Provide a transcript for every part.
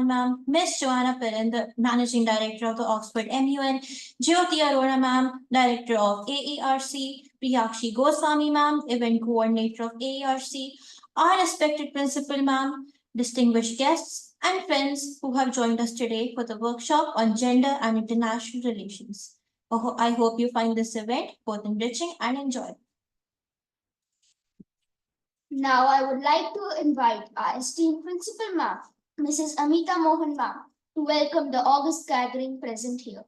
ma'am, Miss Joana Perrone, the Managing Director of the Oxford MUN, Jyoti Arora, ma'am, Director of AERC, Priyakshi Goswami, ma'am, Event Coordinator of AERC, our respected Principal, ma'am, distinguished guests, and friends who have joined us today for the workshop on gender and international relations. I hope you find this event both enriching and enjoyable. Now I would like to invite our esteemed principal ma'am, Mrs. Amita Mohan ma'am, to welcome the August gathering present here.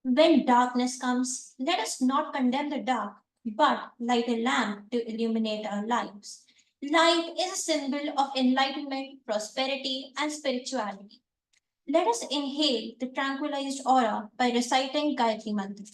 When darkness comes, let us not condemn the dark, but light a lamp to illuminate our lives. Light is a symbol of enlightenment, prosperity, and spirituality. Let us inhale the tranquilized aura by reciting Gayatri Mantra.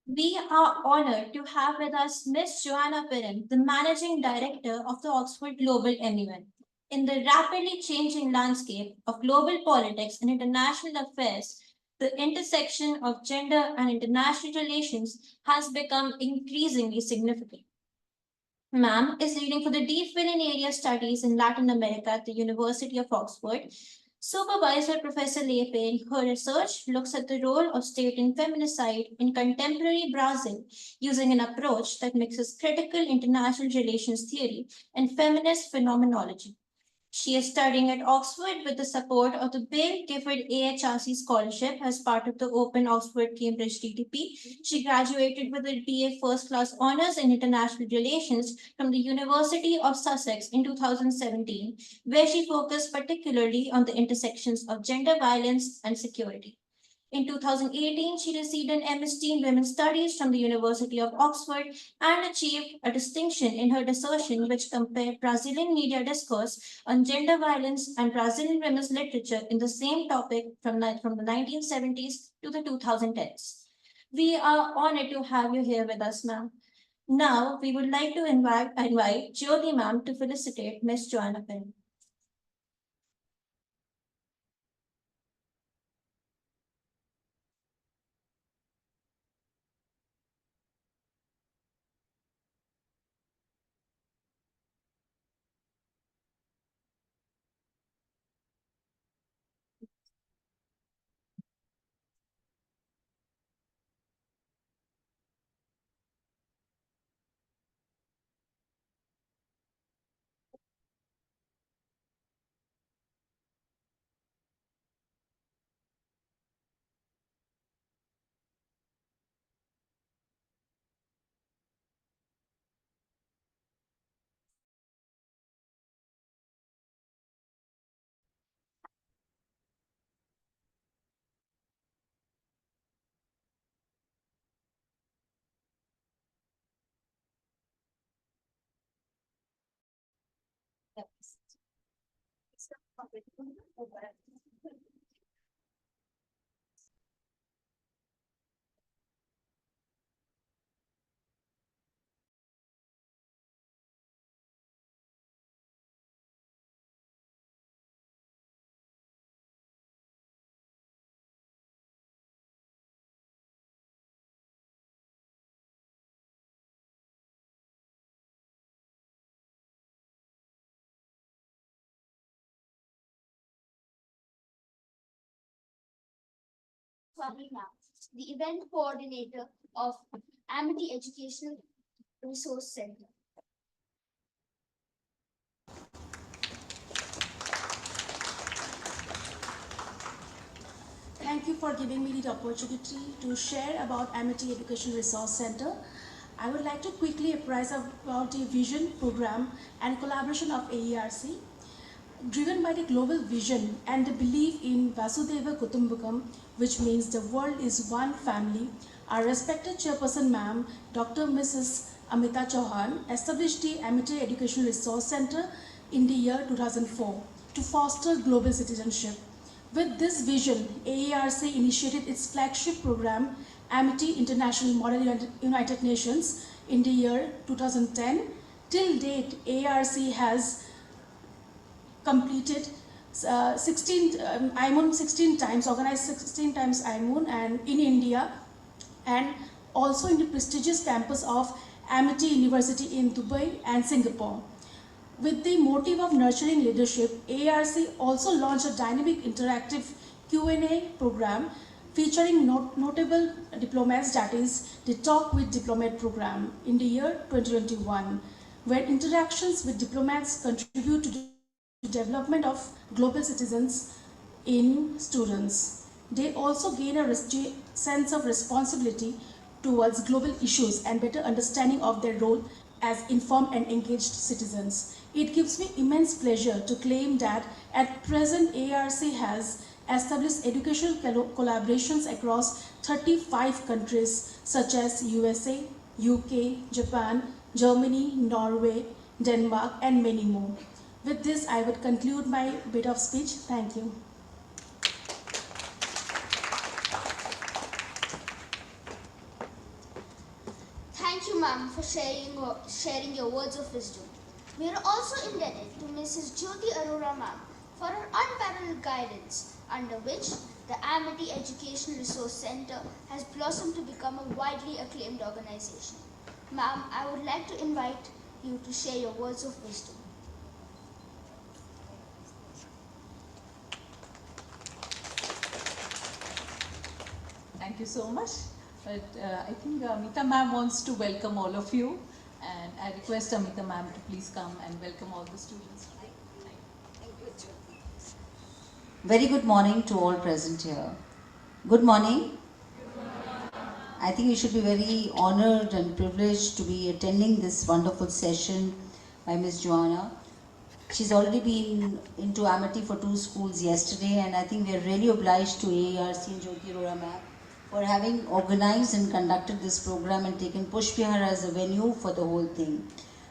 We are honored to have with us Ms. Joana Perrone, the Managing Director of the Oxford Global MUN. In the rapidly changing landscape of global politics and international affairs, the intersection of gender and international relations has become increasingly significant. Ma'am is leading for the Deep Villain Area Studies in Latin America at the University of Oxford. Supervisor Professor Lepe, her research looks at the role of state and feminicide in contemporary Brazil using an approach that mixes critical international relations theory and feminist phenomenology. She is studying at Oxford with the support of the Bill Gifford AHRC Scholarship as part of the Open Oxford Cambridge DTP. She graduated with a BA First Class Honours in International Relations from the University of Sussex in 2017, where she focused particularly on the intersections of gender violence and security. In 2018, she received an MSc in Women's Studies from the University of Oxford and achieved a distinction in her dissertation, which compared Brazilian media discourse on gender violence and Brazilian women's literature in the same topic from the 1970s to the 2010s. We are honored to have you here with us, ma'am. Now, we would like to invite Jyoti ma'am to felicitate Ms. Joana Perrone. Swamina, the event coordinator of Amity Educational Resource Center. Thank you for giving me the opportunity to share about Amity Education Resource Center. I would like to quickly apprise about the vision, program and collaboration of AERC. Driven by the global vision and the belief in Vasudeva Kutumbakam, which means the world is one family, our respected chairperson ma'am, Dr. Mrs. Amita Chauhan, established the Amity Education Resource Center in the year 2004 to foster global citizenship. With this vision, AERC initiated its flagship program, Amity International Model United Nations, in the year 2010. Till date, AERC has completed 16 MUN 16 times, organized 16 times MUN and in India, and also in the prestigious campus of Amity University in Dubai and Singapore. With the motive of nurturing leadership, ARC also launched a dynamic interactive Q&A program featuring notable diplomats, that is the Talk with Diplomat program in the year 2021, where interactions with diplomats contribute to the development of global citizens in students. They also gain a sense of responsibility towards global issues and better understanding of their role as informed and engaged citizens. It gives me immense pleasure to claim that at present ARC has established educational collaborations across 35 countries such as USA, UK, Japan, Germany, Norway, Denmark and many more. With this, I would conclude my bit of speech. Thank you. Thank you, ma'am, for sharing your words of wisdom. We are also indebted to Mrs. Jyoti Arora, ma'am, for her unparalleled guidance, under which the Amity Education Resource Center has blossomed to become a widely acclaimed organization. Ma'am, I would like to invite you to share your words of wisdom. Thank you so much. But I think Amita ma'am wants to welcome all of you, and I request Amita ma'am to please come and welcome all the students. Very good morning to all present here. Good morning. I think you should be very honored and privileged to be attending this wonderful session by Ms. Joana. She's already been into Amity for 2 schools yesterday, and I think we are really obliged to AARC and Jyoti Arora ma'am for having organized and conducted this program and taken Push Vihar as a venue for the whole thing.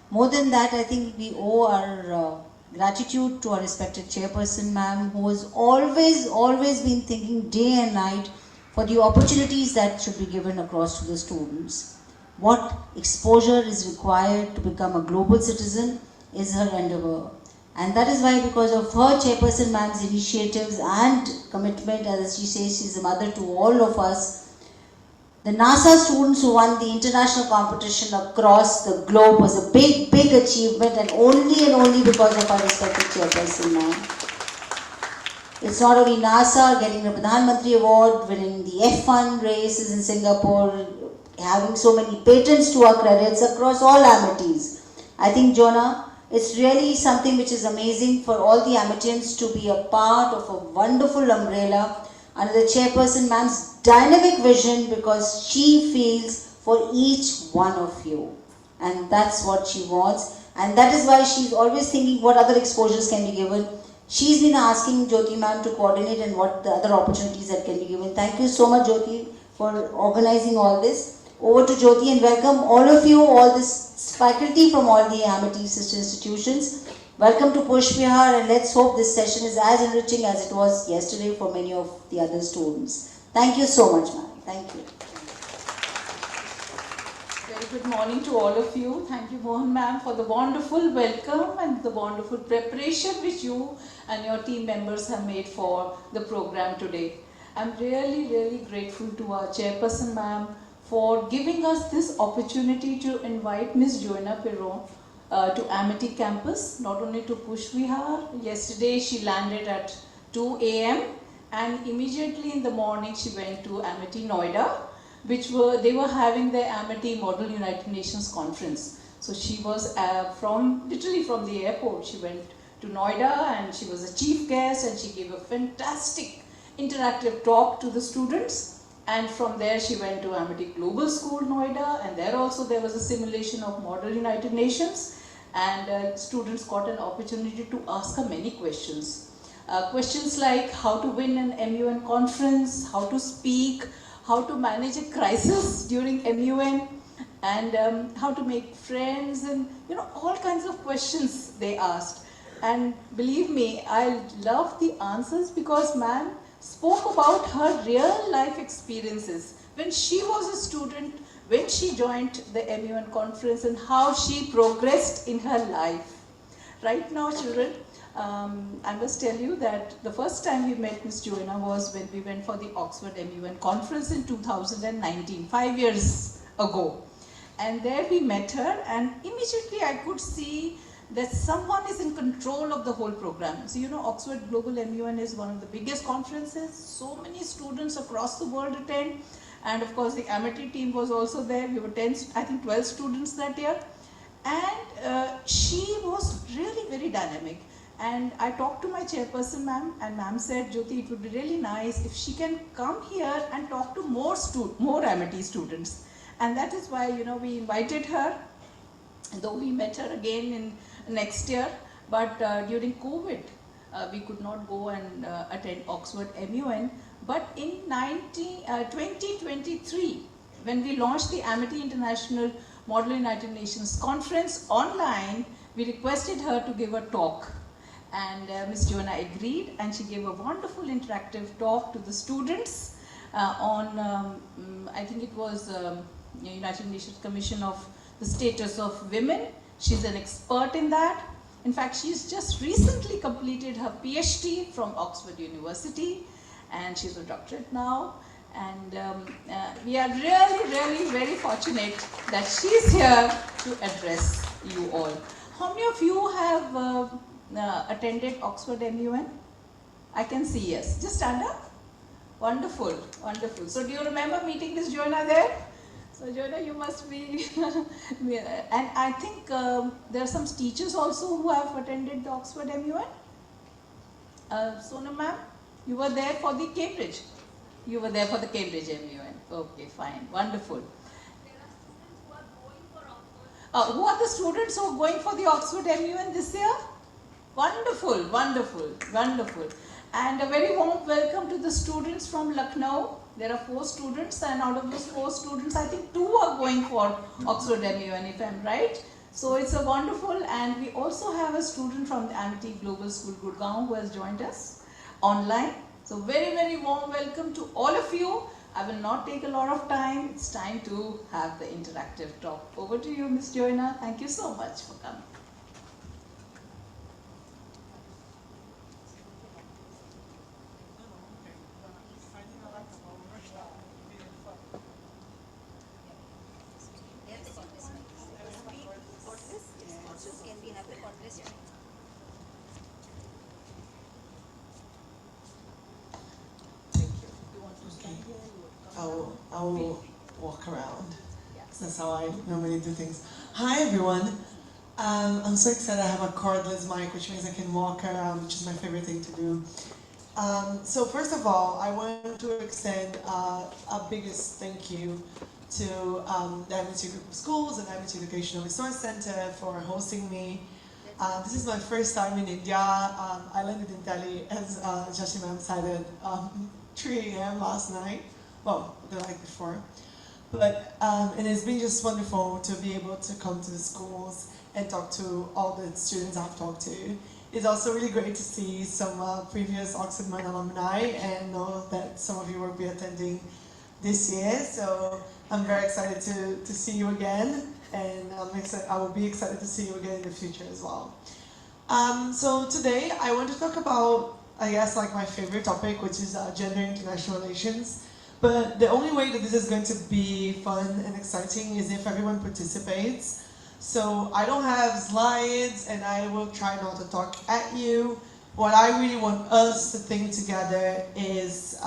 More than that, I think we owe our gratitude to our respected chairperson ma'am, who has always been thinking day and night for the opportunities that should be given across to the students. What exposure is required to become a global citizen is her endeavor. And that is why, because of her chairperson ma'am's initiatives and commitment, as she says, she's a mother to all of us, the NASA students who won the international competition across the globe was a big achievement, and only because of our respected chairperson ma'am. It's not only NASA getting the Pradhan Mantri Award, winning the F1 races in Singapore, having so many patents to our credits across all amities. I think, Joana, it's really something which is amazing for all the Amitians to be a part of a wonderful umbrella under the chairperson ma'am's dynamic vision, because she feels for each one of you. And that's what she wants. And that is why she's always thinking what other exposures can be given. She's been asking Jyoti ma'am to coordinate and what the other opportunities that can be given. Thank you so much, Jyoti, for organizing all this. Over to Jyoti and welcome all of you, all this faculty from all the Amity sister institutions. Welcome to Push Vihar, and let's hope this session is as enriching as it was yesterday for many of the other students. Thank you so much, ma'am. Thank you. Very good morning to all of you. Thank you, Mohan ma'am, for the wonderful welcome and the wonderful preparation which you and your team members have made for the program today. I'm really grateful to our chairperson ma'am for giving us this opportunity to invite Miss Joana Perrone to Amity campus, not only to Push Vihar. Yesterday she landed at 2 a.m. and immediately in the morning she went to Amity Noida, they were having their Amity Model United Nations conference. So she was literally from the airport, she went to Noida and she was a chief guest and she gave a fantastic interactive talk to the students. And from there she went to Amity Global School Noida, and there also there was a simulation of Model United Nations, and students got an opportunity to ask her many questions. Questions like how to win an MUN conference, how to speak, how to manage a crisis during MUN, and how to make friends, and all kinds of questions they asked. And believe me, I love the answers because ma'am spoke about her real life experiences when she was a student, when she joined the MUN conference, and how she progressed in her life. Right now, children, I must tell you that the first time we met Miss Joana was when we went for the Oxford MUN conference in 2019, 5 years ago. And there we met her, and immediately I could see that someone is in control of the whole program. So Oxford Global MUN is one of the biggest conferences. So many students across the world attend. And of course the Amity team was also there. We were 12 students that year. And she was really very dynamic. And I talked to my chairperson ma'am, and ma'am said, Jyoti, it would be really nice if she can come here and talk to more Amity students. And that is why we invited her, though we met her again in next year, but during COVID we could not go and attend Oxford MUN. But in 2023, when we launched the Amity International Model United Nations Conference online, we requested her to give a talk. And Ms. Joana agreed, and she gave a wonderful interactive talk to the students on, I think it was United Nations Commission of the Status of Women. She's an expert in that. In fact, she's just recently completed her PhD from Oxford University, and she's a doctorate now. And we are really very fortunate that she's here to address you all. How many of you have attended Oxford MUN? I can see yes. Just stand up. Wonderful, wonderful. So do you remember meeting Miss Joana there? So Joana, you must be, and I think there are some teachers also who have attended the Oxford MUN. Sonam ma'am, you were there for the Cambridge. You were there for the Cambridge MUN. Okay, fine, wonderful. Who are the students who are going for the Oxford MUN this year? Wonderful, wonderful, wonderful. And a very warm welcome to the students from Lucknow. There are 4 students, and out of those 4 students, I think 2 are going for Oxford MUN, if I'm right. So it's a wonderful, and we also have a student from the Amity Global School, Gurgaon, who has joined us online. So very warm welcome to all of you. I will not take a lot of time. It's time to have the interactive talk. Over to you, Ms. Joana. Thank you so much for coming. I'll walk around. That's how I normally do things. Hi everyone. I'm so excited I have a cordless mic, which means I can walk around, which is my favorite thing to do. So first of all, I want to extend a biggest thank you to the Amity Group of Schools and Amity Educational Resource Center for hosting me. This is my first time in India. I landed in Delhi, as Joshi ma'am cited, 3 a.m. last night. Well, the night before. But and it's been just wonderful to be able to come to the schools and talk to all the students I've talked to. It's also really great to see some previous Oxford MUN alumni and know that some of you will be attending this year. So I'm very excited to see you again, and I will be excited to see you again in the future as well. So today I want to talk about, I guess, like my favorite topic, which is gender international relations. But the only way that this is going to be fun and exciting is if everyone participates. So I don't have slides and I will try not to talk at you. What I really want us to think together is,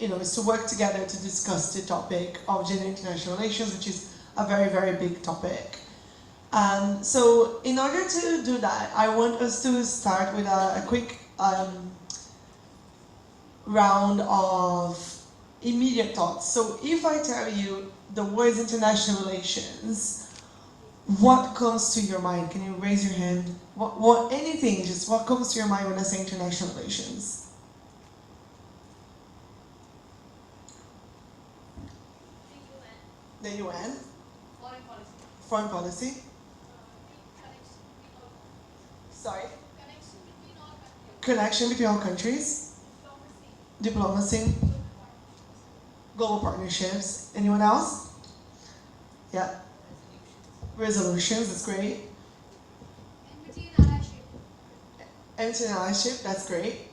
is to work together to discuss the topic of gender international relations, which is a very, very big topic. So in order to do that, I want us to start with a quick round of immediate thoughts. So if I tell you the words international relations, what comes to your mind? Can you raise your hand? Anything, just what comes to your mind when I say international relations? The UN. Foreign policy. Foreign policy. Sorry? Connection between all countries. Diplomacy. Global partnerships. Anyone else? Yeah. Resolutions, that's great. Enmity and allyship. Enmity and allyship, that's great.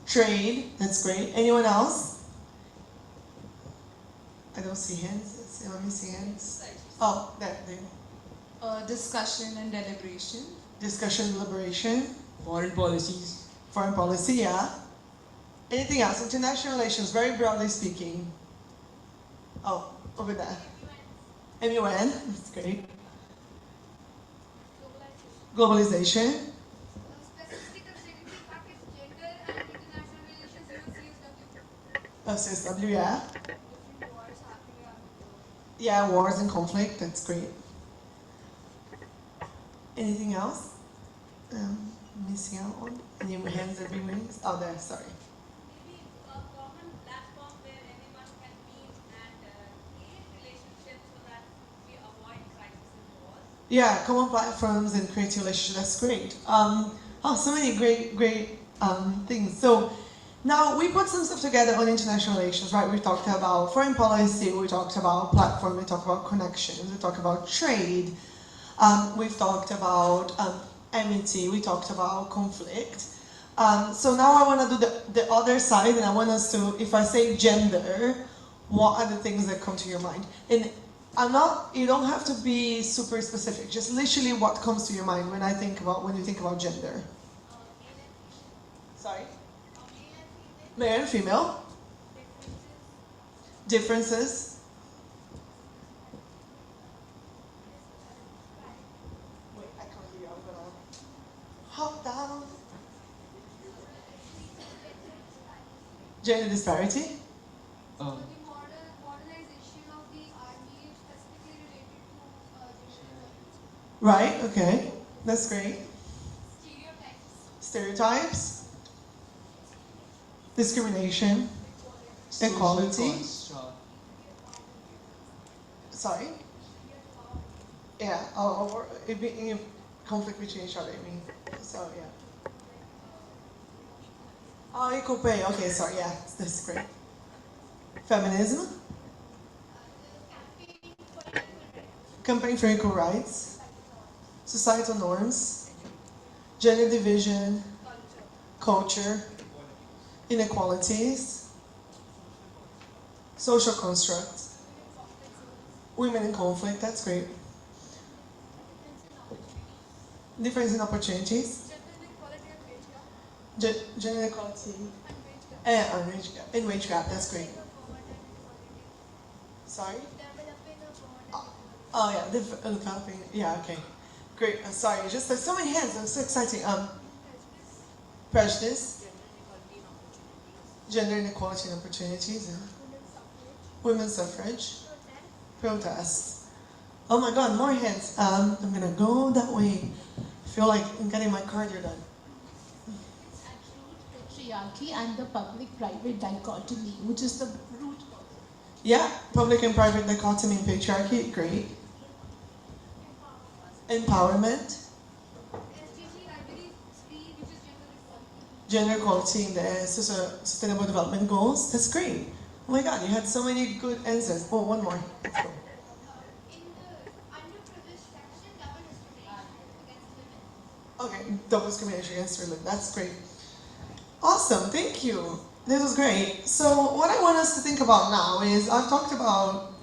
Trade, that's great. Anyone else? I don't see hands. Let me see hands. Oh, there. Discussion and deliberation. Discussion, deliberation. Foreign policies. Foreign policy, yeah. Anything else? International relations, very broadly speaking. Oh, over there. MUN, that's great. Globalization. Specific security package, gender and international relations, CSW, yeah. different wars happening around the world. Yeah, wars and conflict, that's great. Anything else? Missing out on? Any hands are being raised? Oh, there, sorry. Maybe a common platform where anyone can meet and create relationships so that we avoid crisis and wars. Yeah, common platforms and create relationships, that's great. So many great things. So now we put some stuff together on international relations, right? We talked about foreign policy, we talked about platform, we talked about connections, we talked about trade, we've talked about amity, we talked about conflict. So now I want to do the other side, and I want us to, if I say gender, what are the things that come to your mind? And you don't have to be super specific, just literally what comes to your mind when you think about gender. Sorry? Male and female. Differences. Wait, I can't hear you. I'm gonna hop down. Gender disparity. The modernization of the army specifically related to gender. Right, okay. That's great. Stereotypes. Stereotypes. Discrimination. Equality. Sorry? Yeah, or it being conflict between each other, I mean. So, yeah. Oh, equal pay. Okay, sorry, yeah, that's great. Feminism. Campaign for equal rights. Societal norms. Gender division. Culture. Inequalities. Social constructs. Women in conflict, that's great. Difference in opportunities. Gender inequality. And wage gap, that's great. Sorry? Oh yeah, developing, yeah, okay. Great, I'm sorry, just there's so many hands, I'm so exciting. Prejudice. Gender inequality and opportunities. Yeah. Women's suffrage. Protests. Oh my god, more hands. I'm gonna go that way. I feel like I'm getting my cardio done. Patriarchy and the public-private dichotomy, which is the root cause. Yeah, public and private dichotomy and patriarchy, great. Empowerment. SDG, I believe, 3, which is gender equality. Gender equality in the Sustainable Development Goals, that's great. Oh my god, you had so many good answers. Oh, one more. Let's go. In the underprivileged section, double discrimination against women. Okay, double discrimination against women, that's great. Awesome, thank you. This was great. So what I want us to think about now is I've talked about,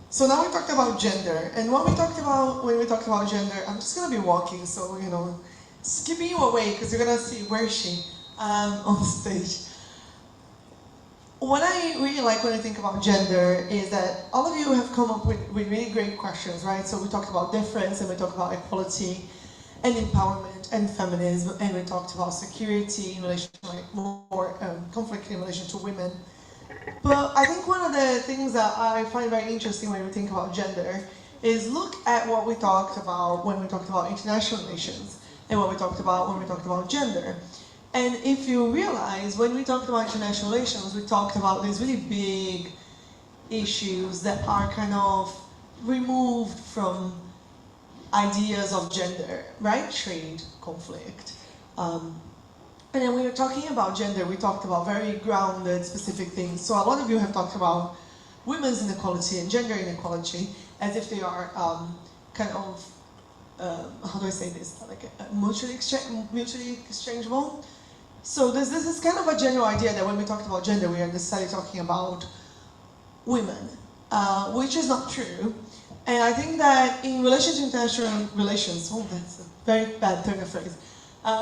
so now we talked about gender, and what we talked about when we talked about gender, I'm just gonna be walking, so you know, skipping you away because you're gonna see where is she on stage. What I really like when I think about gender is that all of you have come up with really great questions, right? So we talked about difference and we talked about equality and empowerment and feminism, and we talked about security in relation to like more conflict in relation to women. But I think one of the things that I find very interesting when we think about gender is look at what we talked about when we talked about international relations and what we talked about when we talked about gender. And if you realize, when we talked about international relations, we talked about these really big issues that are kind of removed from ideas of gender, right? Trade, conflict. And then when we were talking about gender, we talked about very grounded, specific things. So a lot of you have talked about women's inequality and gender inequality as if they are kind of, how do I say this, like mutually exchangeable. So this is kind of a general idea that when we talked about gender, we are necessarily talking about women, which is not true. And I think that in relation to international relations, oh, that's a very bad turn of phrase,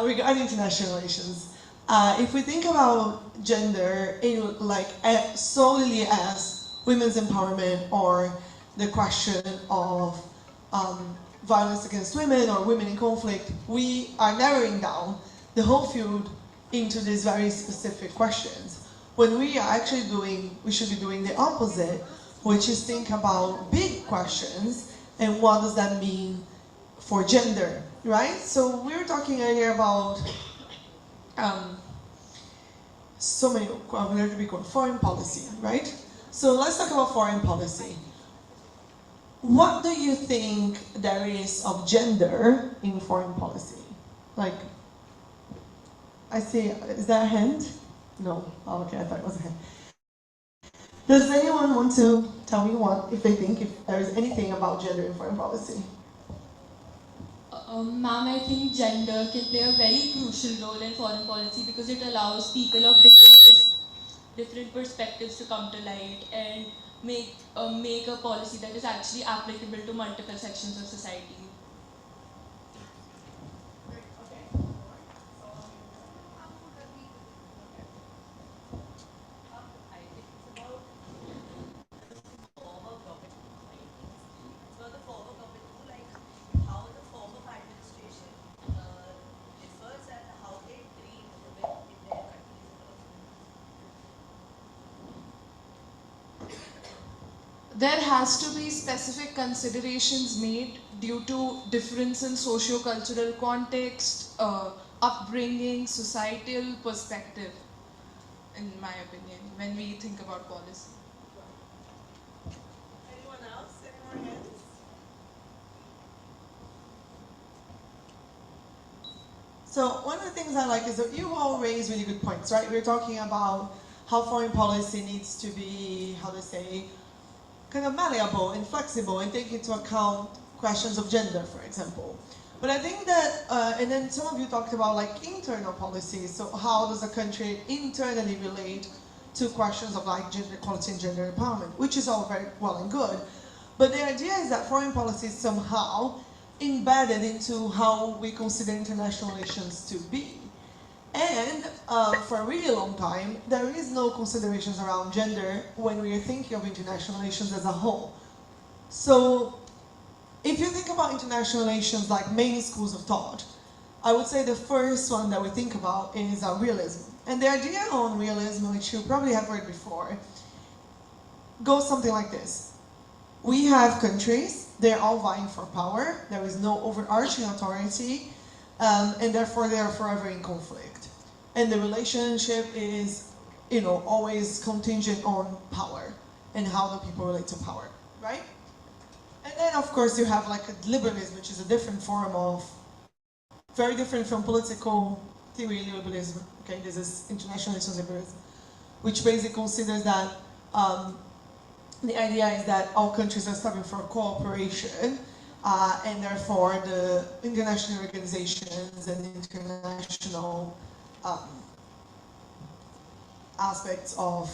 regarding international relations, if we think about gender in like solely as women's empowerment or the question of violence against women or women in conflict, we are narrowing down the whole field into these very specific questions. When we are actually we should be doing the opposite, which is think about big questions and what does that mean for gender, right? So we were talking earlier about so many, foreign policy, right? So let's talk about foreign policy. What do you think there is of gender in foreign policy? Like, I see, is that a hand? No, oh, okay, I thought it was a hand. Does anyone want to tell me if they think if there is anything about gender in foreign policy? Ma'am, I think gender can play a very crucial role in foreign policy because it allows people of different perspectives to come to light and make a policy that is actually applicable to multiple sections of society. There has to be specific considerations made due to difference in socio-cultural context, upbringing, societal perspective, in my opinion, when we think about policy. Anyone else? Any more hands? So one of the things I like is that you all raise really good points, right? We're talking about how foreign policy needs to be, how to say, kind of malleable and flexible and take into account questions of gender, for example. But I think that, and then some of you talked about like internal policies, so how does a country internally relate to questions of like gender equality and gender empowerment, which is all very well and good. But the idea is that foreign policy is somehow embedded into how we consider international relations to be. And for a really long time, there is no considerations around gender when we are thinking of international relations as a whole. So if you think about international relations like main schools of thought, I would say the first one that we think about is realism. And the idea on realism, which you probably have heard before, goes something like this. We have countries, they're all vying for power, there is no overarching authority, and therefore they are forever in conflict. And the relationship is always contingent on power and how the people relate to power, right? And then of course you have like liberalism, which is a different form of, very different from political theory liberalism. Okay, this is international relations liberalism, which basically considers that the idea is that all countries are striving for cooperation, and therefore the international organizations and international aspects of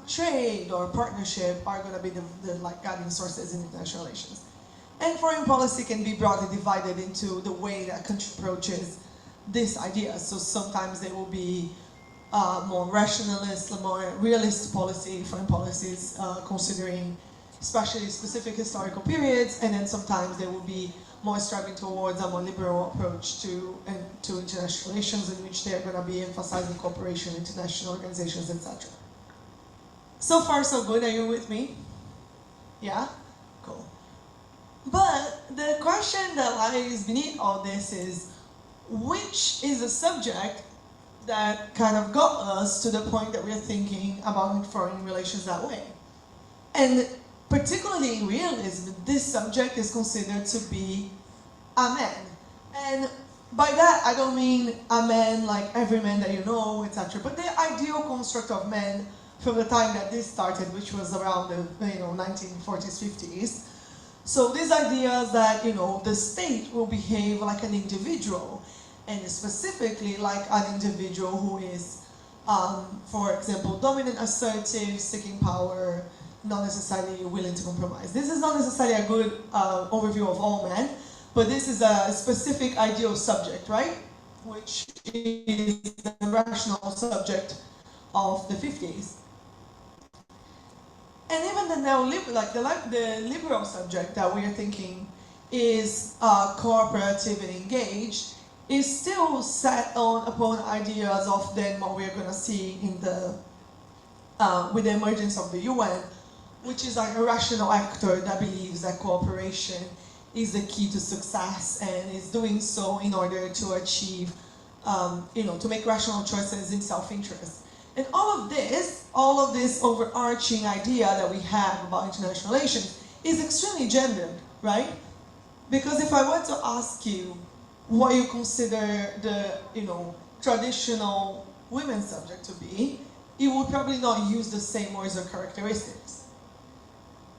trade or partnership are going to be the like guiding sources in international relations. And foreign policy can be broadly divided into the way that a country approaches this idea. So sometimes they will be more rationalist, more realist policy, foreign policies, considering especially specific historical periods, and then sometimes they will be more striving towards a more liberal approach to international relations, in which they're going to be emphasizing cooperation, international organizations, etc. So far, so good. Are you with me? Yeah? Cool. But the question that lies beneath all this is, which is a subject that kind of got us to the point that we're thinking about foreign relations that way? And particularly in realism, this subject is considered to be a man. And by that, I don't mean a man like every man that you know, etc., but the ideal construct of men from the time that this started, which was around the 1940s, 50s. So these ideas that the state will behave like an individual, and specifically like an individual who is, for example, dominant, assertive, seeking power, not necessarily willing to compromise. This is not necessarily a good overview of all men, but this is a specific ideal subject, right? Which is the rational subject of the 50s. And even the the liberal subject that we are thinking is cooperative and engaged, is still set upon ideas of then what we're going to see in the with the emergence of the UN, which is like a rational actor that believes that cooperation is the key to success and is doing so in order to achieve, to make rational choices in self-interest. And all of this overarching idea that we have about international relations is extremely gendered, right? Because if I were to ask you what you consider the, traditional women's subject to be, you would probably not use the same words or characteristics.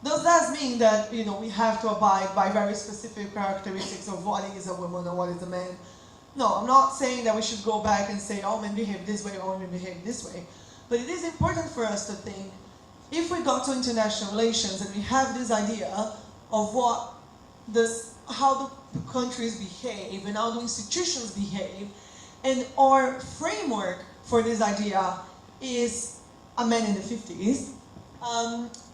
Does that mean that, we have to abide by very specific characteristics of what is a woman or what is a man? No, I'm not saying that we should go back and say all men behave this way, all men behave this way. But it is important for us to think, if we go to international relations and we have this idea of how the countries behave and how the institutions behave, and our framework for this idea is a man in the 50s,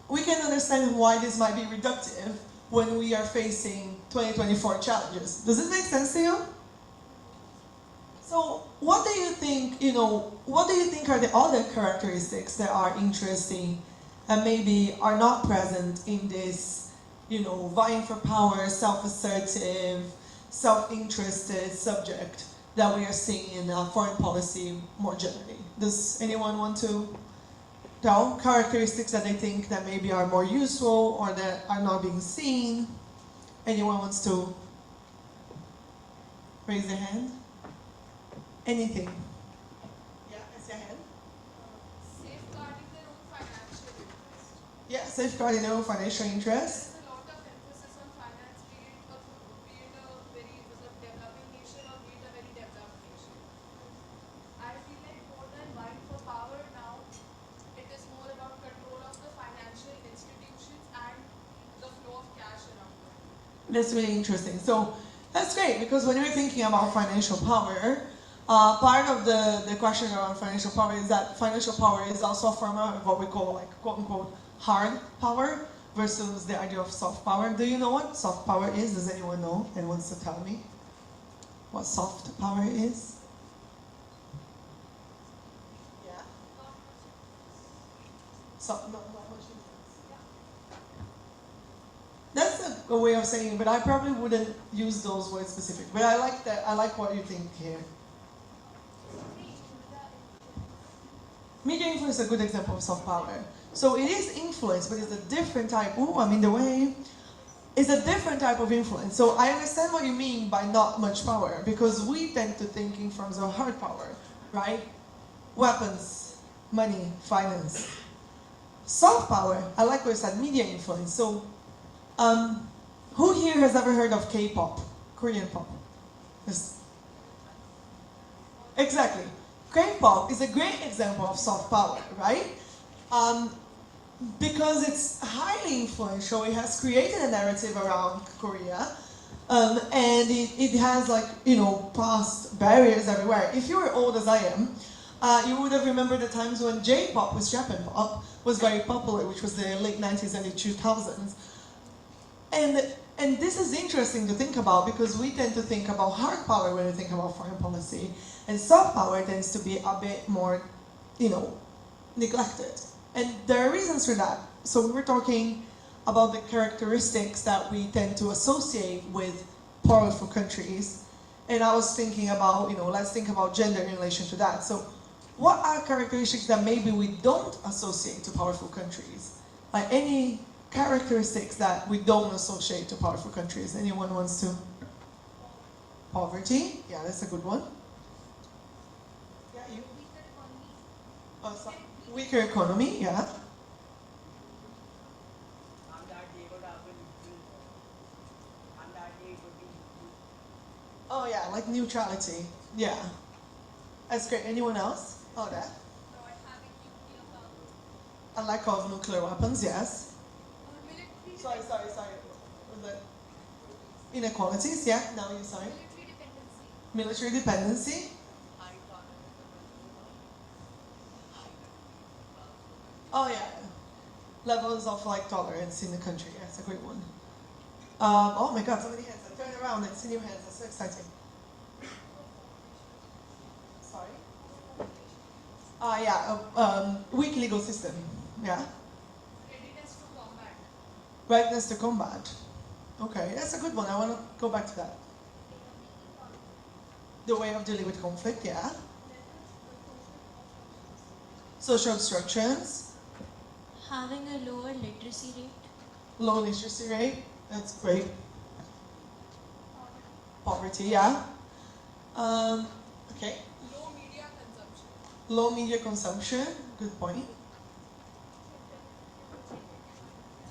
we can understand why this might be reductive when we are facing 2024 challenges. Does this make sense to you? So what do you think, are the other characteristics that are interesting and maybe are not present in this, vying for power, self-assertive, self-interested subject that we are seeing in foreign policy more generally? Does anyone want to tell characteristics that they think that maybe are more useful or that are not being seen? Anyone wants to raise their hand? Anything? Yeah, raise your hand. Safeguarding their own financial interest. Yeah, safeguarding their own financial interests. There's a lot of emphasis on finance, be it a very developing nation or be it a very developed nation. I feel like more than vying for power now, it is more about control of the financial institutions and the flow of cash around them. That's really interesting. So that's great, because when we're thinking about financial power, part of the question around financial power is that financial power is also a form of what we call, like, quote-unquote, hard power versus the idea of soft power. Do you know what soft power is? Does anyone know and wants to tell me what soft power is? Yeah? Not much influence. That's a way of saying it, but I probably wouldn't use those words specifically. But I like that. I like what you think here. Media influence is a good example of soft power. So it is influence, but it's a different type. Ooh, I'm in the way. It's a different type of influence. So I understand what you mean by not much power, because we tend to think in terms of hard power, right? Weapons, money, finance. Soft power, I like what you said, media influence. So, who here has ever heard of K-pop, Korean pop? Yes. Exactly. K-pop is a great example of soft power, right? Because it's highly influential, it has created a narrative around Korea, and it has passed barriers everywhere. If you were old as I am, you would have remembered the times when J-pop, was Japan pop, was very popular, which was the late 90s and the 2000s. And this is interesting to think about, because we tend to think about hard power when we think about foreign policy, and soft power tends to be a bit more, neglected. And there are reasons for that. So we were talking about the characteristics that we tend to associate with powerful countries. And I was thinking about, let's think about gender in relation to that. So what are characteristics that maybe we don't associate to powerful countries? Like any characteristics that we don't associate to powerful countries? Anyone wants to? Poverty, yeah, that's a good one. Yeah, you? Oh, sorry. Weaker economy, yeah. Oh yeah, like neutrality, yeah. That's great. Anyone else? Oh, that? A lack of nuclear weapons, yes. Sorry. Was that inequalities? Yeah. Now you sorry. Military dependency. Oh yeah. Levels of tolerance in the country. That's a great one. Oh my God, so many hands. I turned around and see new hands. That's so exciting. Sorry. Weak legal system. Yeah. Readiness to combat. Okay, that's a good one. I want to go back to that. The way of dealing with conflict, yeah. Social obstructions. Having a lower literacy rate. Low literacy rate. That's great. Poverty, yeah. Okay. Low media consumption. Good point.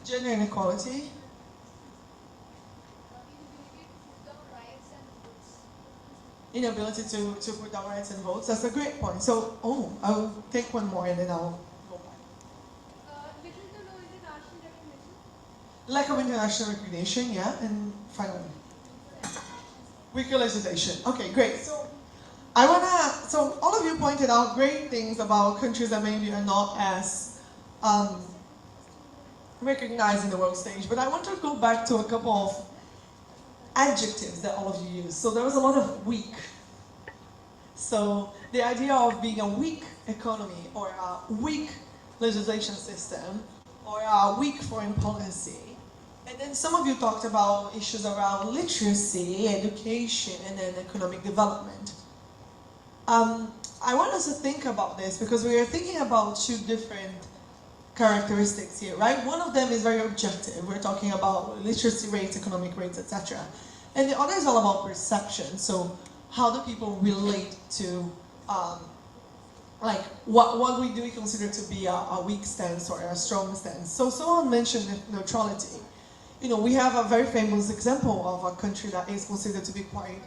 Gender inequality. Inability to put down rights and votes. That's a great point. So, I'll take one more and then I'll go back. Lack of international recognition, yeah. And finally, weaker legislation. Okay, great. So, so all of you pointed out great things about countries that maybe are not as recognized in the world stage, but I want to go back to a couple of adjectives that all of you use. So there was a lot of weak. So the idea of being a weak economy, or a weak legislation system, or a weak foreign policy. And then some of you talked about issues around literacy, education, and economic development. I want us to think about this, because we are thinking about two different characteristics here, right? One of them is very objective. We're talking about literacy rates, economic rates, etc. And the other is all about perception. So how do people relate to, what do we consider to be a weak stance or a strong stance? So someone mentioned neutrality. We have a very famous example of a country that is considered to be quite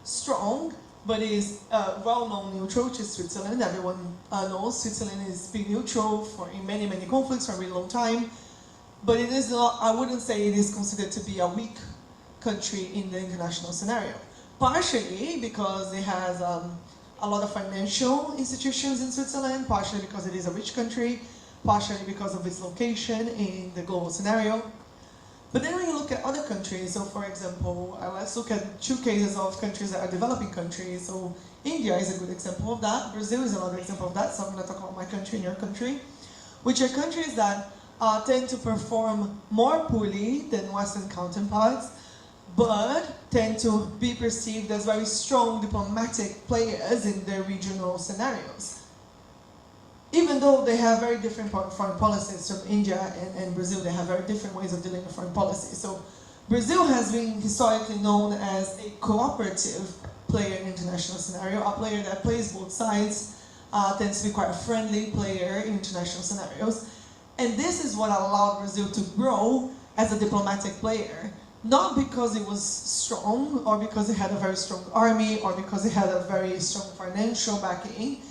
strong, but is well-known neutral, which is Switzerland. Everyone knows Switzerland is being neutral in many, many conflicts for a really long time. But it is not, I wouldn't say it is considered to be a weak country in the international scenario. Partially because it has a lot of financial institutions in Switzerland, partially because it is a rich country, partially because of its location in the global scenario. But then when you look at other countries, so for example, let's look at two cases of countries that are developing countries. So India is a good example of that. Brazil is another example of that. So I'm going to talk about my country and your country, which are countries that tend to perform more poorly than Western counterparts, but tend to be perceived as very strong diplomatic players in their regional scenarios. even though they have very different foreign policies from India and Brazil, they have very different ways of dealing with foreign policy. So Brazil has been historically known as a cooperative player in international scenario, a player that plays both sides, tends to be quite a friendly player in international scenarios. And this is what allowed Brazil to grow as a diplomatic player. Not because it was strong, or because it had a very strong army, or because it had a very strong financial backing.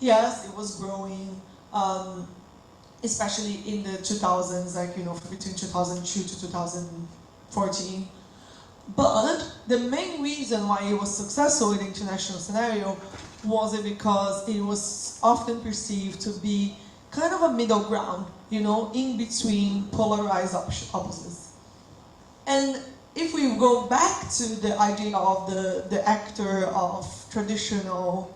Yes, it was growing, especially in the 2000s, like, between 2002 to 2014. But the main reason why it was successful in the international scenario was it because it was often perceived to be kind of a middle ground, in between polarized opposites. And if we go back to the idea of the actor of traditional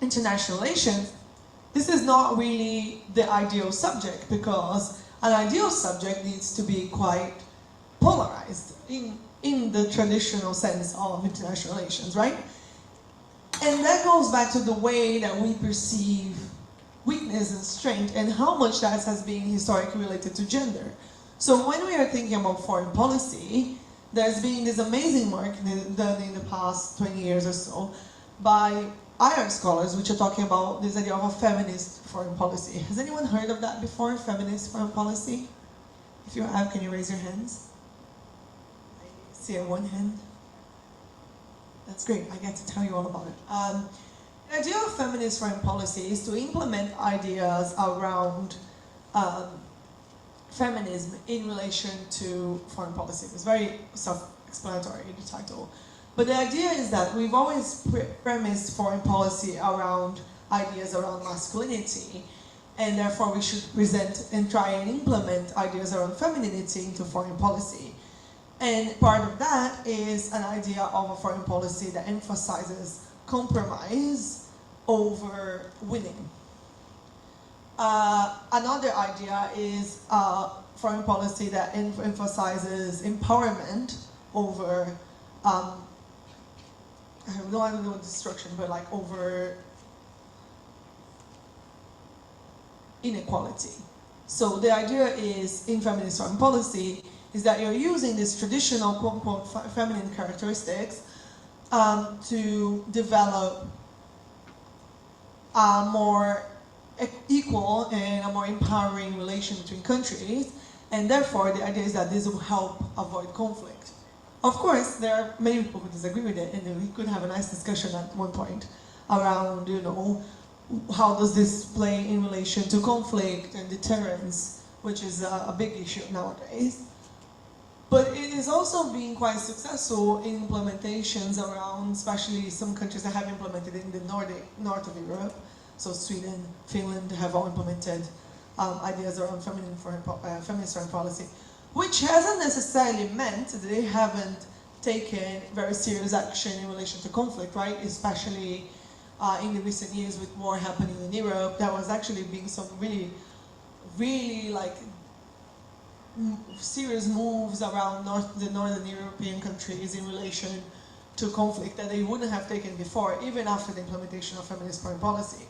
international relations, this is not really the ideal subject, because an ideal subject needs to be quite polarized in the traditional sense of international relations, right? And that goes back to the way that we perceive weakness and strength, and how much that has been historically related to gender. So when we are thinking about foreign policy, there's been this amazing work done in the past 20 years or so by Irish scholars, which are talking about this idea of a feminist foreign policy. Has anyone heard of that before, feminist foreign policy? If you have, can you raise your hands? I see one hand. That's great, I get to tell you all about it. The idea of feminist foreign policy is to implement ideas around feminism in relation to foreign policy. It's very self-explanatory, the title. But the idea is that we've always premised foreign policy around ideas around masculinity, and therefore we should present and try and implement ideas around femininity into foreign policy. And part of that is an idea of a foreign policy that emphasizes compromise over winning. Another idea is foreign policy that emphasizes empowerment over, I don't want to know destruction, but like over inequality. So the idea is, in feminist foreign policy, is that you're using these traditional quote-unquote feminine characteristics to develop a more equal and a more empowering relation between countries, and therefore the idea is that this will help avoid conflict. Of course, there are many people who disagree with it, and we could have a nice discussion at one point around, how does this play in relation to conflict and deterrence, which is a big issue nowadays. But it is also being quite successful in implementations around, especially some countries that have implemented in the north of Europe. So Sweden, Finland have all implemented ideas around feminist foreign policy, which hasn't necessarily meant that they haven't taken very serious action in relation to conflict, right? Especially in the recent years with war happening in Europe, there was actually being some really, really like serious moves around the northern European countries in relation to conflict that they wouldn't have taken before, even after the implementation of feminist foreign policy.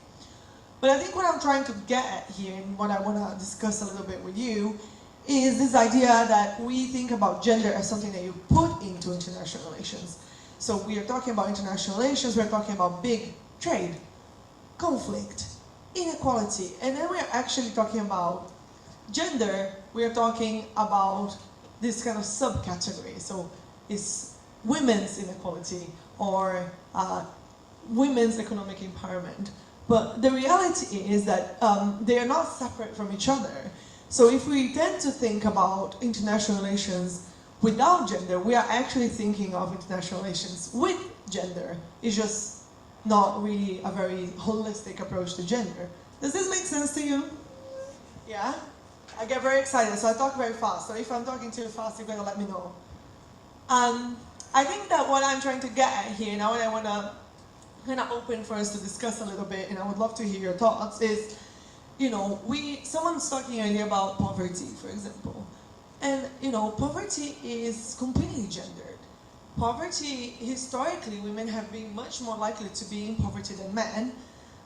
But I think what I'm trying to get at here, and what I want to discuss a little bit with you, is this idea that we think about gender as something that you put into international relations. So we are talking about international relations, we're talking about big trade, conflict, inequality, and then we're actually talking about gender, we are talking about this kind of subcategory. So it's women's inequality or women's economic empowerment. But the reality is that they are not separate from each other. So if we tend to think about international relations without gender, we are actually thinking of international relations with gender. It's just not really a very holistic approach to gender. Does this make sense to you? Yeah? I get very excited, so I talk very fast. So if I'm talking too fast, you're going to let me know. I think that what I'm trying to get at here, now, and I want to kind of open for us to discuss a little bit, and I would love to hear your thoughts, is, someone's talking earlier about poverty, for example. And, poverty is completely gendered. Poverty, historically, women have been much more likely to be in poverty than men.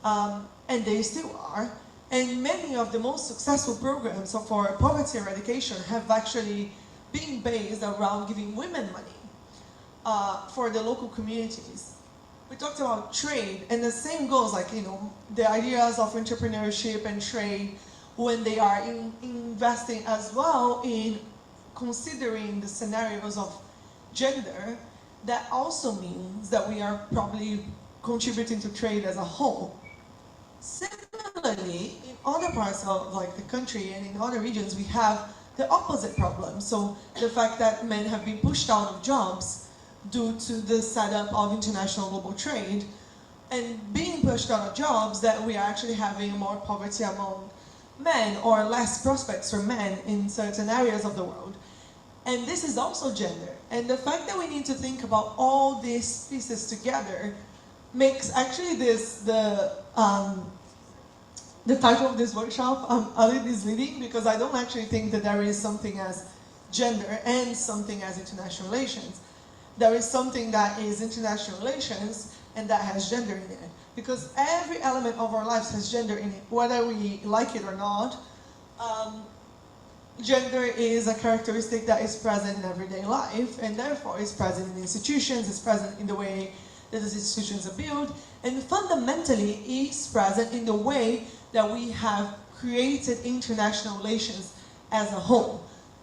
and they still are. And many of the most successful programs for poverty eradication have actually been based around giving women money for the local communities. We talked about trade, and the same goes, like, the ideas of entrepreneurship and trade when they are investing as well in considering the scenarios of gender. That also means that we are probably contributing to trade as a whole. Similarly, in other parts of the country and in other regions, we have the opposite problem. So the fact that men have been pushed out of jobs due to the setup of international global trade, and being pushed out of jobs, that we are actually having more poverty among men or less prospects for men in certain areas of the world. And this is also gender. And the fact that we need to think about all these pieces together makes actually the title of this workshop a little misleading, because I don't actually think that there is something as gender and something as international relations. There is something that is international relations and that has gender in it. Because every element of our lives has gender in it, whether we like it or not. Gender is a characteristic that is present in everyday life, and therefore is present in institutions, is present in the way that these institutions are built, and fundamentally is present in the way that we have created international relations as a whole.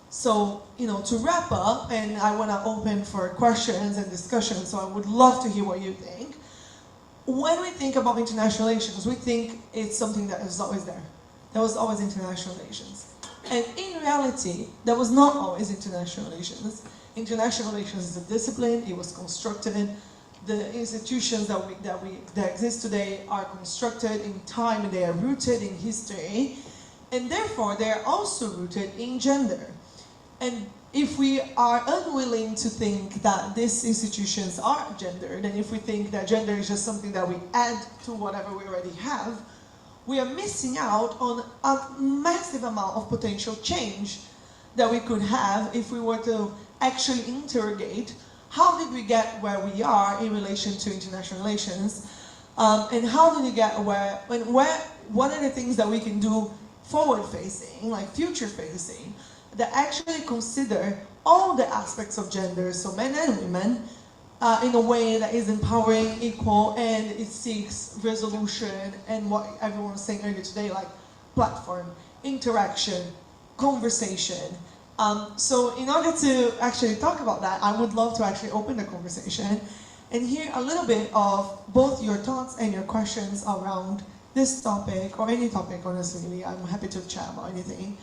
So, to wrap up, and I want to open for questions and discussion, so I would love to hear what you think. When we think about international relations, we think it's something that is always there. There was always international relations. And in reality, there was not always international relations. International relations is a discipline, it was constructed. The institutions that exist today are constructed in time, and they are rooted in history. And therefore, they are also rooted in gender. And if we are unwilling to think that these institutions are gendered, and if we think that gender is just something that we add to whatever we already have, we are missing out on a massive amount of potential change that we could have if we were to actually interrogate how did we get where we are in relation to international relations, and how did we get where, what are the things that we can do forward-facing, like future-facing, that actually consider all the aspects of gender, so men and women, in a way that is empowering, equal, and it seeks resolution, and what everyone was saying earlier today, like platform, interaction, conversation. So in order to actually talk about that, I would love to actually open the conversation and hear a little bit of both your thoughts and your questions around this topic, or any topic, honestly. I'm happy to chat about anything.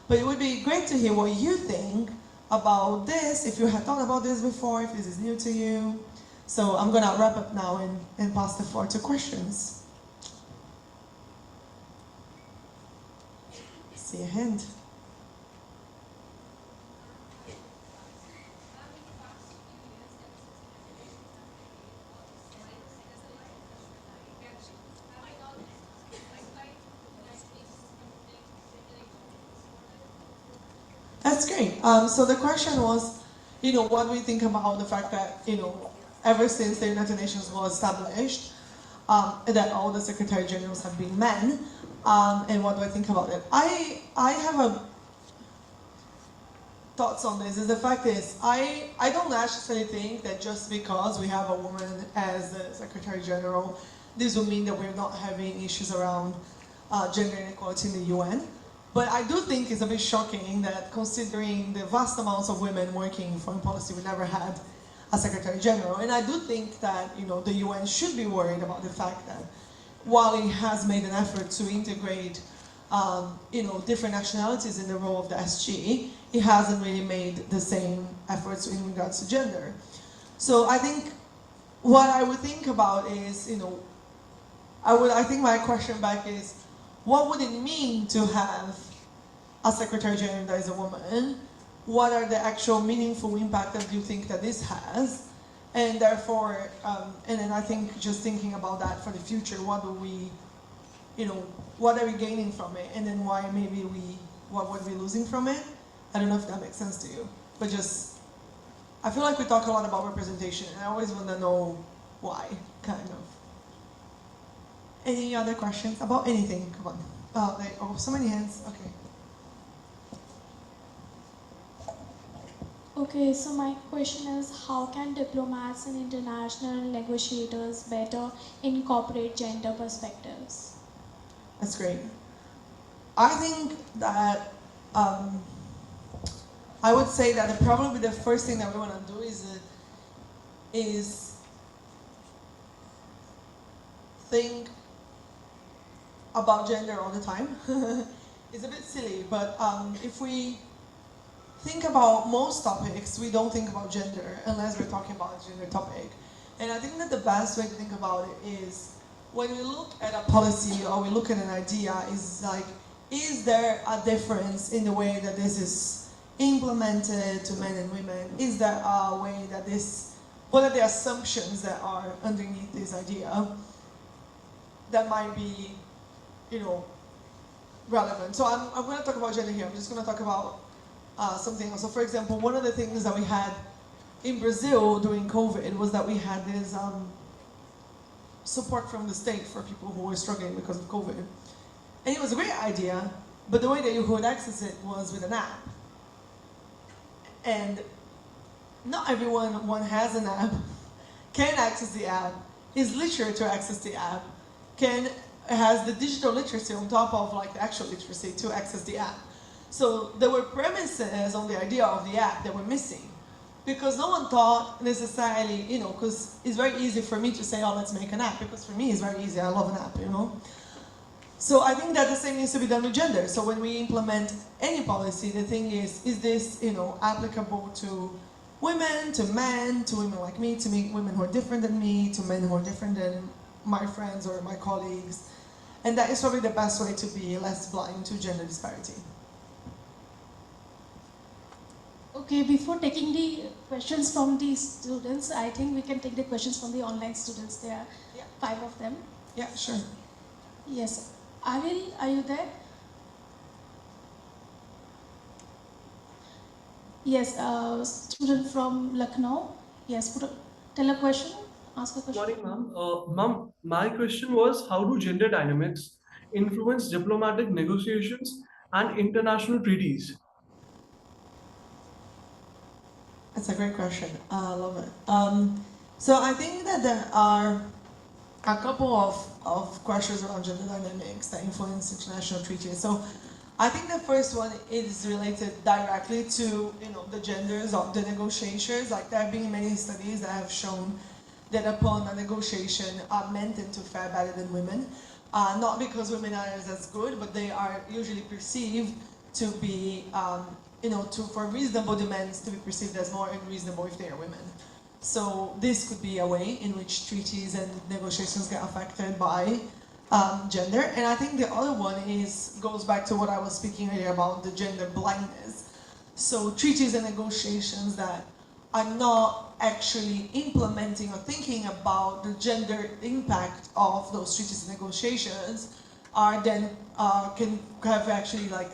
But it would be great to hear what you think about this, if you had thought about this before, if this is new to you. So I'm gonna wrap up now and pass the floor to questions. See a hand. That's great. So the question was, what do we think about the fact that, ever since the United Nations was established, that all the Secretary Generals have been men, and what do I think about it? I have thoughts on this. Is the fact is, I don't necessarily think that just because we have a woman as the Secretary General, this will mean that we're not having issues around gender inequality in the UN. But I do think it's a bit shocking that, considering the vast amounts of women working in foreign policy, we never had a Secretary General. And I do think that the UN should be worried about the fact that while it has made an effort to integrate different nationalities in the role of the SG, it hasn't really made the same efforts in regards to gender. So I think what I would think about is, I think my question back is, what would it mean to have a Secretary General that is a woman? What are the actual meaningful impact that you think that this has? And therefore, and then I think just thinking about that for the future, what do we, what are we gaining from it? And then why maybe what would we losing from it? I don't know if that makes sense to you, but just, I feel like we talk a lot about representation, and I always want to know why, kind of. Any other questions about anything? Come on. Oh, so many hands. Okay. Okay, so my question is, how can diplomats and international negotiators better incorporate gender perspectives? That's great. I think that I would say that probably the first thing that we want to do is think about gender all the time. It's a bit silly, but if we think about most topics, we don't think about gender unless we're talking about a gender topic. And I think that the best way to think about it is when we look at a policy or we look at an idea, is like, is there a difference in the way that this is implemented to men and women? Is there a way that what are the assumptions that are underneath this idea that might be, relevant? So I'm going to talk about gender here. I'm just going to talk about something else. So for example, one of the things that we had in Brazil during COVID was that we had this support from the state for people who were struggling because of COVID. And it was a great idea, but the way that you could access it was with an app. And not everyone has an app, can access the app, is literate to access the app, has the digital literacy on top of like the actual literacy to access the app. So there were premises on the idea of the app that were missing, because no one thought necessarily, because it's very easy for me to say, oh, let's make an app, because for me it's very easy, I love an app, So I think that the same needs to be done with gender. So when we implement any policy, the thing is this, applicable to women, to men, to women like me, to women who are different than me, to men who are different than my friends or my colleagues. And that is probably the best way to be less blind to gender disparity. Okay, before taking the questions from the students, I think we can take the questions from the online students. There are 5 of them. Yeah, sure. Yes. Aril, are you there? Yes, student from Lucknow. Yes, tell a question, ask a question. Morning, ma'am. Ma'am, my question was, how do gender dynamics influence diplomatic negotiations and international treaties? That's a great question. I love it. So I think that there are a couple of questions around gender dynamics that influence international treaties. So I think the first one is related directly to the genders of the negotiators. Like there have been many studies that have shown that upon a negotiation, men tend to fare better than women. Not because women are as good, but they are usually perceived to be, for reasonable demands to be perceived as more unreasonable if they are women. So this could be a way in which treaties and negotiations get affected by gender. And I think the other one goes back to what I was speaking earlier about the gender blindness. So treaties and negotiations that are not actually implementing or thinking about the gender impact of those treaties and negotiations are then can have actually like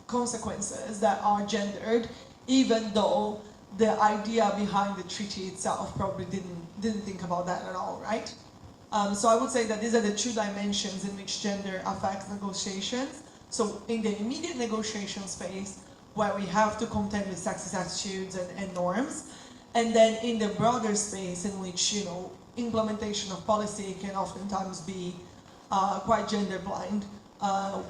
consequences that are gendered, even though the idea behind the treaty itself probably didn't think about that at all, right? So I would say that these are the two dimensions in which gender affects negotiations. So in the immediate negotiation space, where we have to contend with sexist attitudes and norms, and then in the broader space in which implementation of policy can oftentimes be quite gender blind,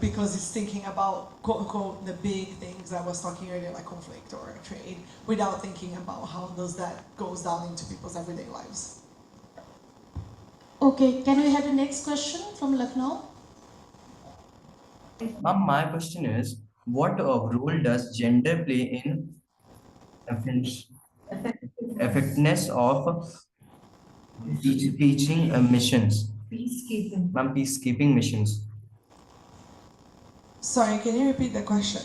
because it's thinking about quote unquote the big things I was talking earlier, like conflict or trade, without thinking about how that goes down into people's everyday lives. Okay, can we have the next question from Lucknow? Ma'am, my question is, what role does gender play in effectiveness of teaching missions? Peacekeeping. Ma'am, peacekeeping missions. Sorry, can you repeat the question?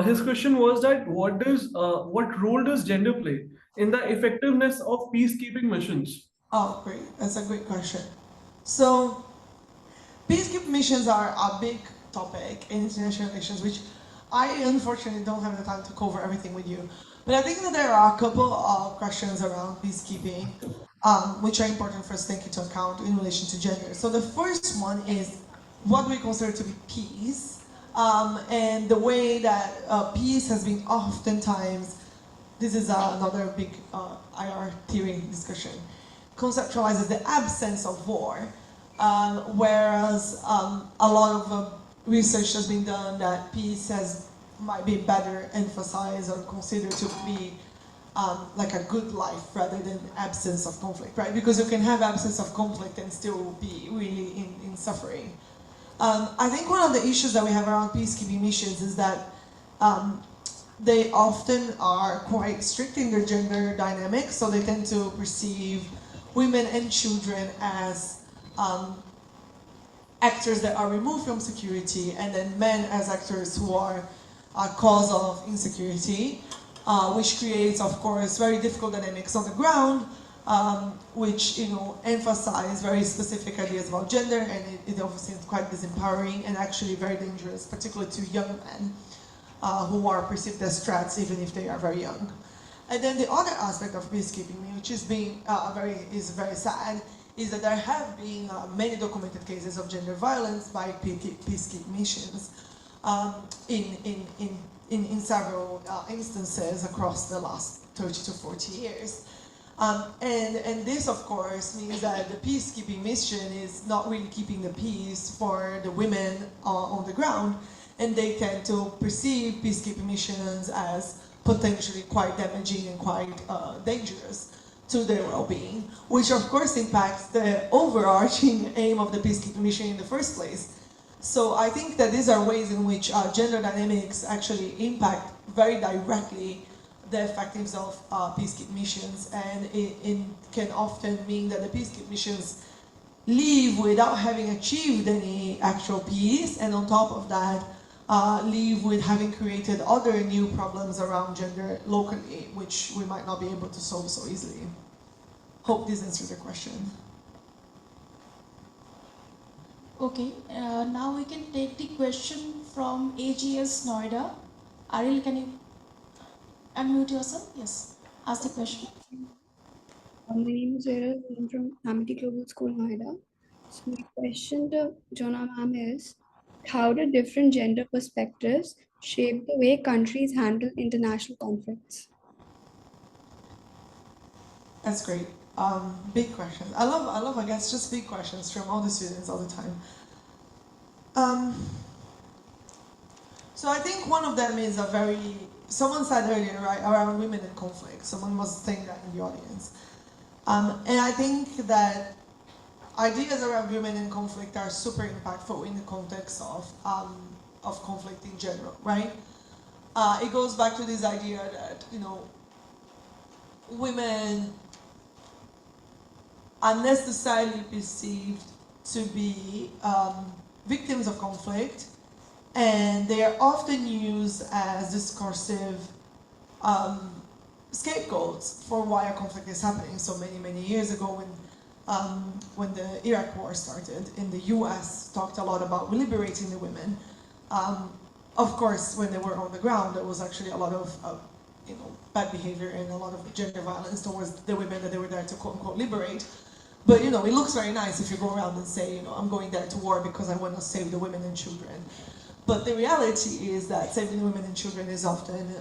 His question was that what role does gender play in the effectiveness of peacekeeping missions? Oh, great. That's a great question. So, peacekeeping missions are a big topic in international relations, which I unfortunately don't have the time to cover everything with you. But I think that there are a couple of questions around peacekeeping which are important for us to take into account in relation to gender. So the first one is what we consider to be peace, and the way that peace has been oftentimes, this is another big IR theory discussion, conceptualizes the absence of war, whereas a lot of research has been done that peace might be better emphasized or considered to be like a good life rather than absence of conflict, right? Because you can have absence of conflict and still be really in suffering. I think one of the issues that we have around peacekeeping missions is that they often are quite strict in their gender dynamics, so they tend to perceive women and children as actors that are removed from security, and then men as actors who are a cause of insecurity, which creates, of course, very difficult dynamics on the ground, which emphasize very specific ideas about gender, and it obviously is quite disempowering and actually very dangerous, particularly to young men who are perceived as threats even if they are very young. And then the other aspect of peacekeeping, which is very sad, is that there have been many documented cases of gender violence by peacekeeping missions in several instances across the last 30 to 40 years. And this, of course, means that the peacekeeping mission is not really keeping the peace for the women on the ground, and they tend to perceive peacekeeping missions as potentially quite damaging and quite dangerous to their well-being, which of course impacts the overarching aim of the peacekeeping mission in the first place. So I think that these are ways in which gender dynamics actually impact very directly the effectiveness of peacekeeping missions, and it can often mean that the peacekeeping missions leave without having achieved any actual peace, and on top of that, leave with having created other new problems around gender locally, which we might not be able to solve so easily. Hope this answers your question. Okay, now we can take the question from AGS Noida. Ariel, can you unmute yourself? Yes, ask the question. My name is Vera. I'm from Amity Global School, Noida. So my question to Joana ma'am is, how do different gender perspectives shape the way countries handle international conflicts? That's great. Big questions. I love, I guess, just big questions from all the students all the time. So I think one of them is someone said earlier, right, around women in conflict. Someone was saying that in the audience. And I think that ideas around women in conflict are super impactful in the context of conflict in general, right? It goes back to this idea that, women are necessarily perceived to be victims of conflict, and they are often used as discursive scapegoats for why a conflict is happening. So many years ago, when the Iraq War started, in the U.S. talked a lot about liberating the women. Of course, when they were on the ground, there was actually a lot of bad behavior and a lot of gender violence towards the women that they were there to quote unquote liberate. But it looks very nice if you go around and say, I'm going there to war because I want to save the women and children. But the reality is that saving women and children is often,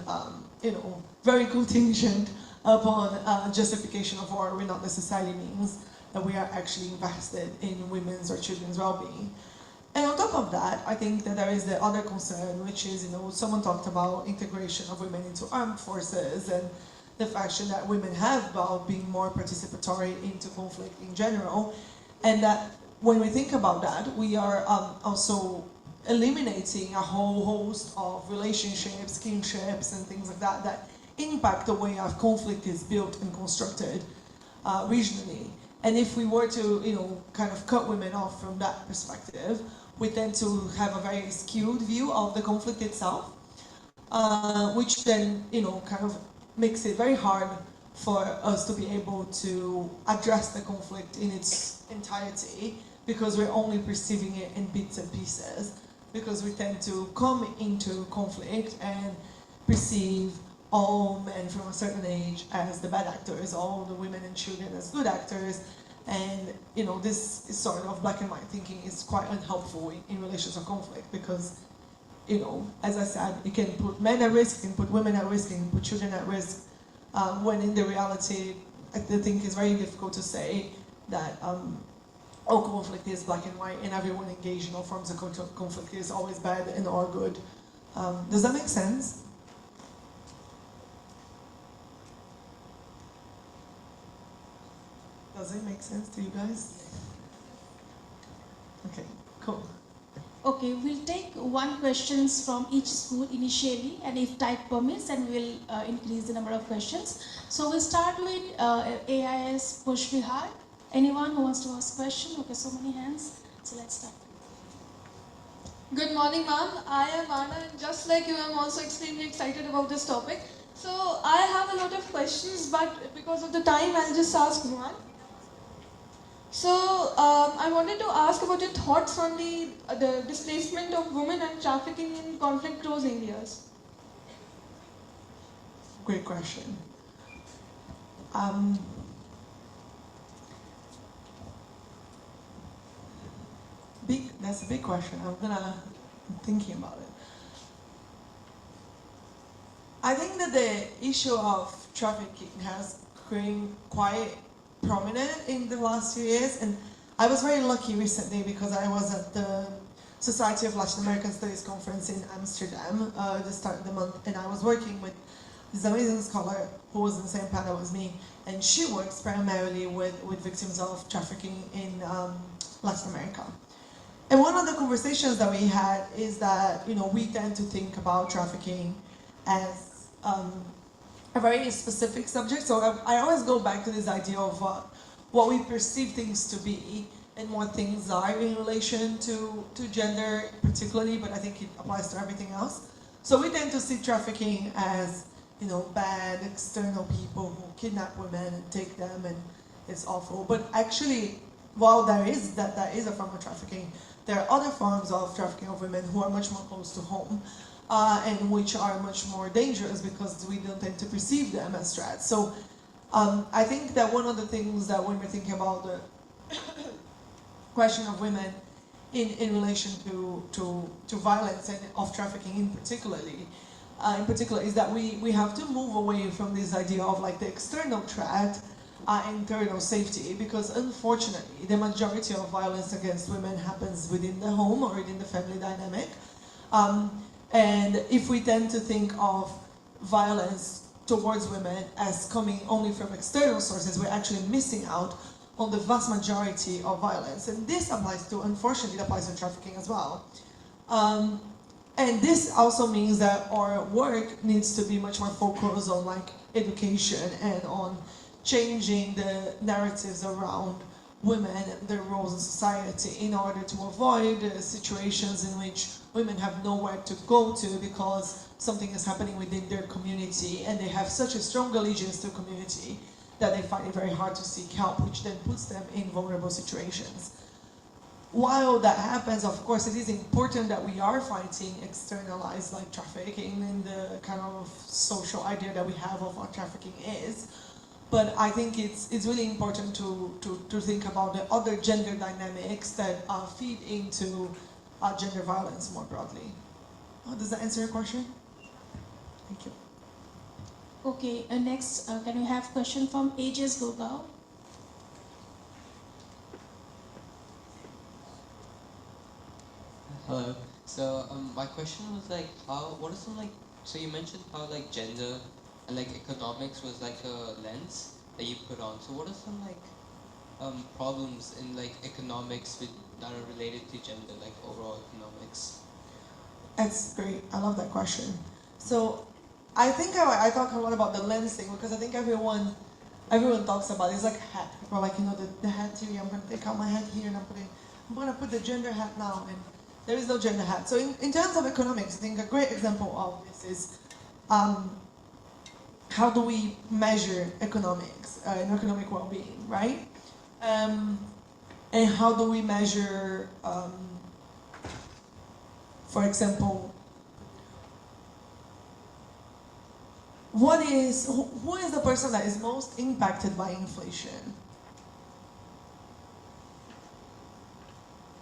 very contingent upon justification of war, which not necessarily means that we are actually invested in women's or children's well-being. And on top of that, I think that there is the other concern, which is, someone talked about integration of women into armed forces and the fact that women have about being more participatory into conflict in general, and that when we think about that, we are also eliminating a whole host of relationships, kinships, and things like that that impact the way our conflict is built and constructed regionally. And if we were to, kind of cut women off from that perspective, we tend to have a very skewed view of the conflict itself, which then, kind of makes it very hard for us to be able to address the conflict in its entirety, because we're only perceiving it in bits and pieces, because we tend to come into conflict and perceive all men from a certain age as the bad actors, all the women and children as good actors. And this is sort of black and white thinking is quite unhelpful in relations of conflict because, as I said, it can put men at risk, it can put women at risk, it can put children at risk, when in the reality, I think it's very difficult to say that all conflict is black and white and everyone engaged in all forms of conflict is always bad and all good. Does that make sense? Does it make sense to you guys? Okay, cool. Okay, we'll take one questions from each school initially, and if time permits, then we'll increase the number of questions. So we'll start with AIS Push Bihar. Anyone who wants to ask a question? Okay, so many hands. So let's start. Good morning, ma'am. I am Anna, and just like you, I'm also extremely excited about this topic. So I have a lot of questions, but because of the time, I'll just ask one. So I wanted to ask about your thoughts on the displacement of women and trafficking in conflict-prone areas. Great question. That's a big question. I'm thinking about it. I think that the issue of trafficking has been quite prominent in the last few years, and I was very lucky recently because I was at the Society of Latin American Studies conference in Amsterdam at the start of the month, and I was working with this amazing scholar who was in the same panel as me, and she works primarily with victims of trafficking in Latin America. And one of the conversations that we had is that we tend to think about trafficking as a very specific subject. So I always go back to this idea of what we perceive things to be and what things are in relation to gender particularly, but I think it applies to everything else. So we tend to see trafficking as bad external people who kidnap women and take them, and it's awful. But actually, while that is a form of trafficking, there are other forms of trafficking of women who are much more close to home. And which are much more dangerous because we don't tend to perceive them as threats. So I think that one of the things that when we're thinking about the question of women in relation to violence and of trafficking in particular is that we have to move away from this idea of like the external threat, internal safety, because unfortunately the majority of violence against women happens within the home or within the family dynamic. And if we tend to think of violence towards women as coming only from external sources, we're actually missing out on the vast majority of violence. And this applies to, unfortunately, it applies to trafficking as well. And this also means that our work needs to be much more focused on like education and on changing the narratives around women and their roles in society in order to avoid situations in which women have nowhere to go to because something is happening within their community and they have such a strong allegiance to community that they find it very hard to seek help, which then puts them in vulnerable situations. While that happens, of course, it is important that we are fighting externalized like trafficking and the kind of social idea that we have of what trafficking is. But I think it's really important to think about the other gender dynamics that feed into gender violence more broadly. Does that answer your question? Thank you. Okay, next, can we have a question from Aegis Gurgaon? Hello. So my question was like, what are some like, so you mentioned how like gender and like economics was like a lens that you put on. So what are some like problems in like economics that are related to gender, like overall economics? That's great. I love that question. So I think I talk a lot about the lens thing because I think everyone talks about it. It's like hat. People are like, the hat theory, I'm going to take out my hat here and I'm going to put the gender hat now. And there is no gender hat. So in terms of economics, I think a great example of this is how do we measure economics and economic well-being, right? And how do we measure, for example, who is the person that is most impacted by inflation?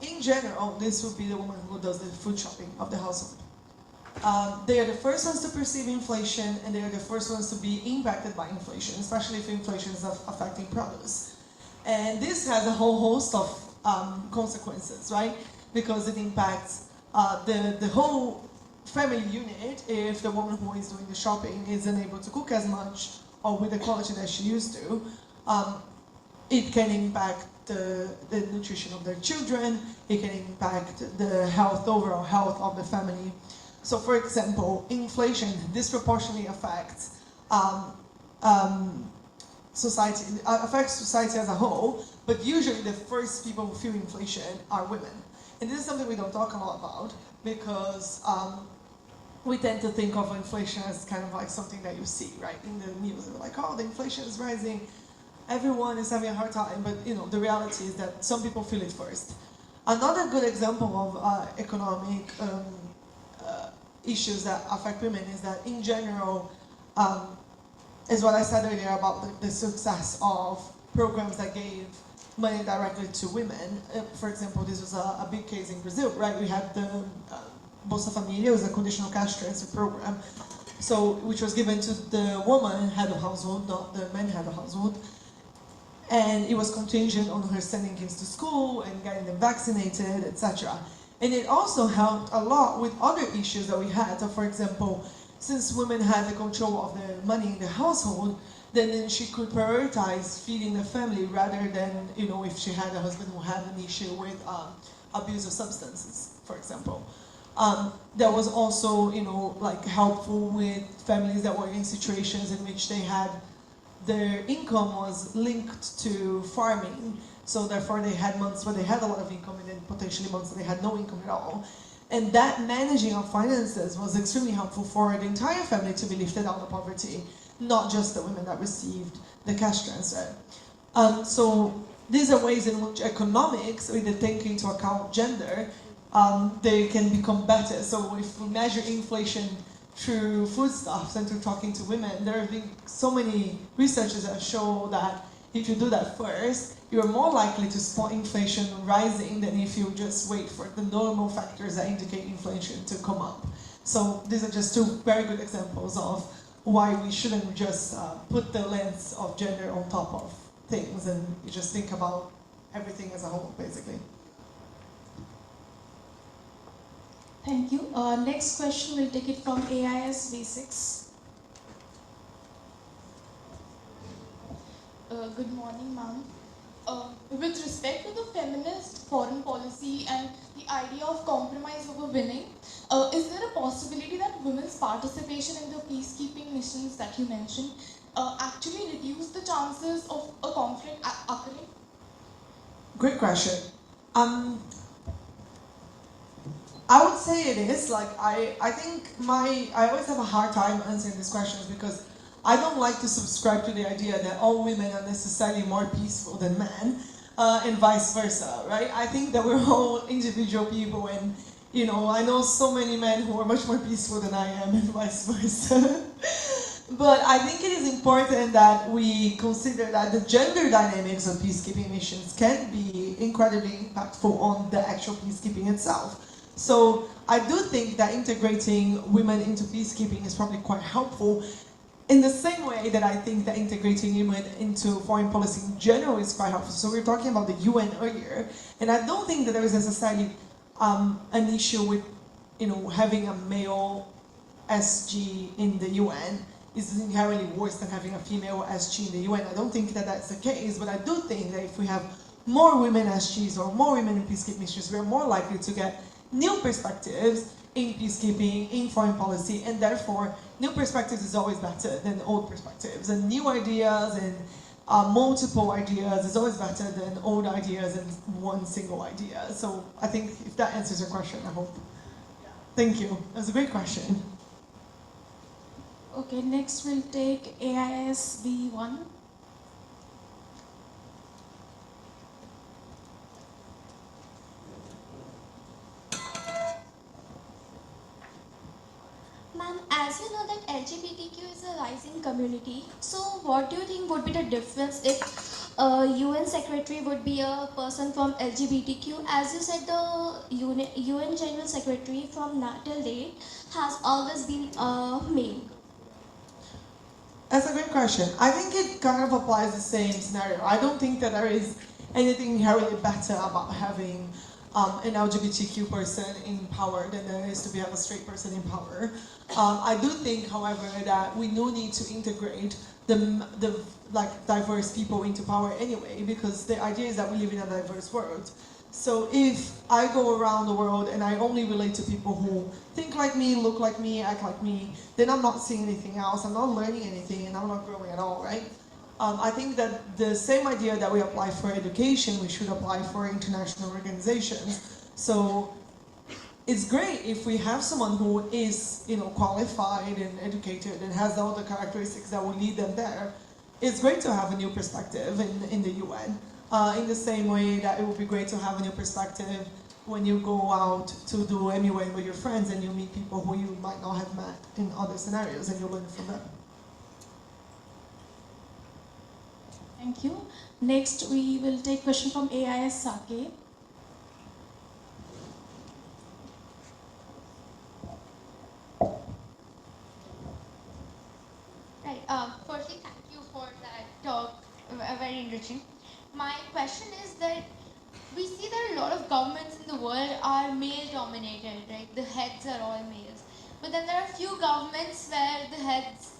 In general, this would be the woman who does the food shopping of the household. They are the first ones to perceive inflation, and they are the first ones to be impacted by inflation, especially if inflation is affecting produce. And this has a whole host of consequences, right? Because it impacts the whole family unit if the woman who is doing the shopping is unable to cook as much or with the quality that she used to. It can impact the nutrition of their children, it can impact the health, overall health of the family. So for example, inflation disproportionately affects society, affects society as a whole, but usually the first people who feel inflation are women. And this is something we don't talk a lot about because we tend to think of inflation as kind of like something that you see, right, in the news. We're like, oh, the inflation is rising, everyone is having a hard time, but you know, the reality is that some people feel it first. Another good example of economic issues that affect women is that in general, is what I said earlier about the success of programs that gave money directly to women. For example, this was a big case in Brazil, right? We had the Bolsa Família, it was a conditional cash transfer program, so which was given to the woman head of household, not the man head of household. And it was contingent on her sending kids to school and getting them vaccinated, etc. And it also helped a lot with other issues that we had. So for example, since women had the control of the money in the household, then she could prioritize feeding the family rather than, you know, if she had a husband who had an issue with abuse of substances, for example. That was also, you know, like helpful with families that were in situations in which they had their income was linked to farming, so therefore they had months where they had a lot of income and then potentially months where they had no income at all. And that managing of finances was extremely helpful for the entire family to be lifted out of poverty, not just the women that received the cash transfer. So these are ways in which economics, with the take into account gender, they can become better. So if we measure inflation through foodstuffs and through talking to women, there have been so many researchers that show that if you do that first, you're more likely to spot inflation rising than if you just wait for the normal factors that indicate inflation to come up. So these are just two very good examples of why we shouldn't just put the lens of gender on top of things and just think about everything as a whole, basically. Thank you. Next question, we'll take it from AIS V6. Good morning, ma'am. With respect to the feminist foreign policy and the idea of compromise over winning, is there a possibility that women's participation in the peacekeeping missions that you mentioned actually reduce the chances of a conflict occurring? Great question. I would say it is. Like, I think I always have a hard time answering these questions because I don't like to subscribe to the idea that all women are necessarily more peaceful than men, and vice versa, right? I think that we're all individual people, and you know, I know so many men who are much more peaceful than I am, and vice versa. But I think it is important that we consider that the gender dynamics of peacekeeping missions can be incredibly impactful on the actual peacekeeping itself. So I do think that integrating women into peacekeeping is probably quite helpful, in the same way that I think that integrating women into foreign policy in general is quite helpful. So we were talking about the UN earlier, and I don't think that there is necessarily an issue with, you know, having a male SG in the UN is inherently worse than having a female SG in the UN. I don't think that that's the case, but I do think that if we have more women SGs or more women in peacekeeping missions, we are more likely to get new perspectives in peacekeeping, in foreign policy, and therefore new perspectives is always better than old perspectives. And new ideas and multiple ideas is always better than old ideas and one single idea. So I think if that answers your question, I hope. Thank you. That was a great question. Okay, next we'll take AIS V1. Ma'am, as you know that LGBTQ is a rising community. So, what do you think would be the difference if a UN secretary would be a person from LGBTQ? As you said, the UN General Secretary from till date has always been a male. That's a great question. I think it kind of applies the same scenario. I don't think that there is anything inherently better about having an LGBTQ person in power than there is to have a straight person in power. I do think, however, that we do need to integrate the diverse people into power anyway, because the idea is that we live in a diverse world. So if I go around the world and I only relate to people who think like me, look like me, act like me, then I'm not seeing anything else, I'm not learning anything, and I'm not growing at all, right? I think that the same idea that we apply for education, we should apply for international organizations. So it's great if we have someone who is, qualified and educated and has all the characteristics that will lead them there. It's great to have a new perspective in the UN. In the same way that it would be great to have a new perspective when you go out to do MUN with your friends and you meet people who you might not have met in other scenarios and you learn from them. Thank you. Next, we will take question from AIS Sake. Right. Firstly, thank you for that talk. Very enriching. My question is that we see that a lot of governments in the world are male dominated, right? The heads are all males. But then there are few governments where the heads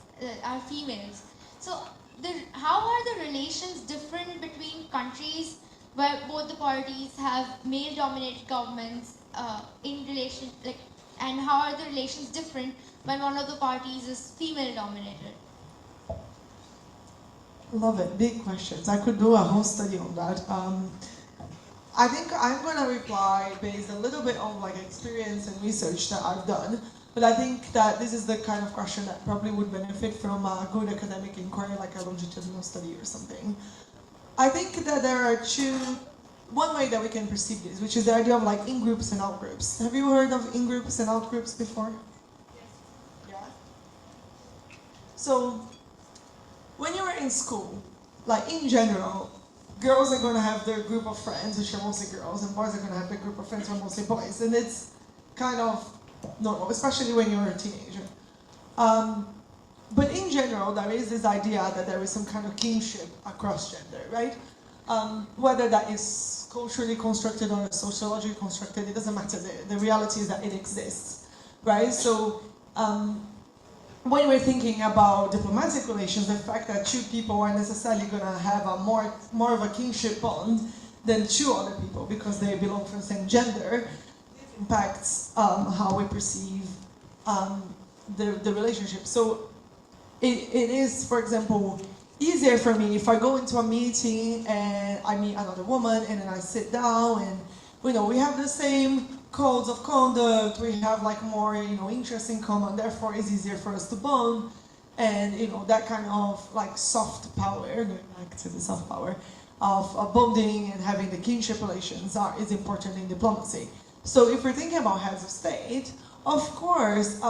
are females. So how are the relations different between countries where both the parties have male dominated governments in relation, and how are the relations different when one of the parties is female dominated? Love it, big questions. I could do a whole study on that. I think I'm going to reply based a little bit on experience and research that I've done, but I think that this is the kind of question that probably would benefit from a good academic inquiry, like a longitudinal study or something. I think that there are one way that we can perceive this, which is the idea of in-groups and out-groups. Have you heard of in-groups and out-groups before? Yes. Yeah? So, when you were in school, in general, girls are going to have their group of friends, which are mostly girls, and boys are going to have their group of friends, which are mostly boys. And it's kind of normal, especially when you're a teenager. But in general, there is this idea that there is some kind of kinship across gender, right? Whether that is culturally constructed or sociologically constructed, it doesn't matter. The reality is that it exists, right? So when we're thinking about diplomatic relations, the fact that two people are necessarily going to have a more of a kinship bond than two other people because they belong from the same gender, this impacts how we perceive the relationship. So it is, for example, easier for me if I go into a meeting and I meet another woman and then I sit down and we have the same codes of conduct, we have more interests in common, therefore it's easier for us to bond, and that kind of soft power, going back to the soft power of bonding and having the kinship relations is important in diplomacy. So if we're thinking about heads of state, of course,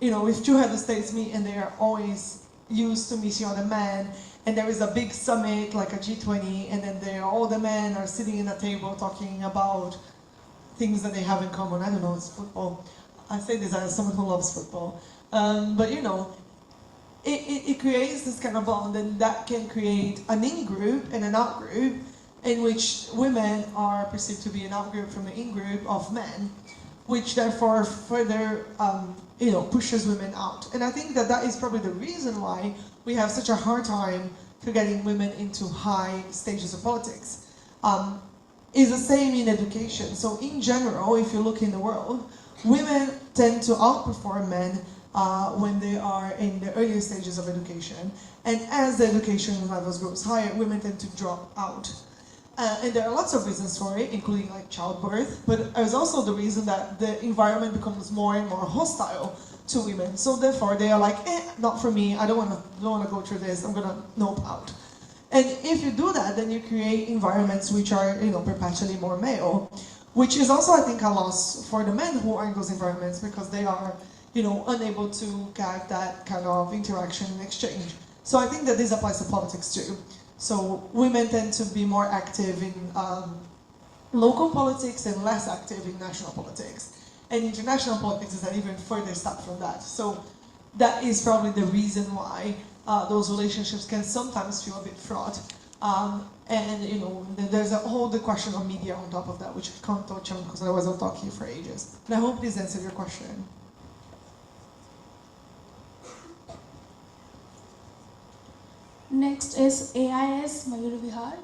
if two heads of states meet and they are always used to meeting other men, and there is a big summit like a G20, and then all the men are sitting in a table talking about things that they have in common. I don't know, it's football. I say this as someone who loves football. But it creates this kind of bond, and that can create an in-group and an out-group, in which women are perceived to be an out-group from the in-group of men, which therefore further pushes women out. And I think that is probably the reason why we have such a hard time to getting women into high stages of politics. Is the same in education. So in general, if you look in the world, women tend to outperform men when they are in the earlier stages of education. And as the education levels grows higher, women tend to drop out. And there are lots of reasons for it, including childbirth, but there's also the reason that the environment becomes more and more hostile to women. So therefore they are not for me, I don't want to go through this, I'm gonna nope out. And if you do that, then you create environments which are perpetually more male, which is also, I think, a loss for the men who are in those environments, because they are unable to get that kind of interaction and exchange. So I think that this applies to politics too. So women tend to be more active in local politics and less active in national politics. And international politics is an even further step from that. So that is probably the reason why those relationships can sometimes feel a bit fraught. And there's a whole the question of media on top of that, which I can't touch on because otherwise I'll talk here for ages. And I hope this answered your question. Next is AIS Mayur Vihar.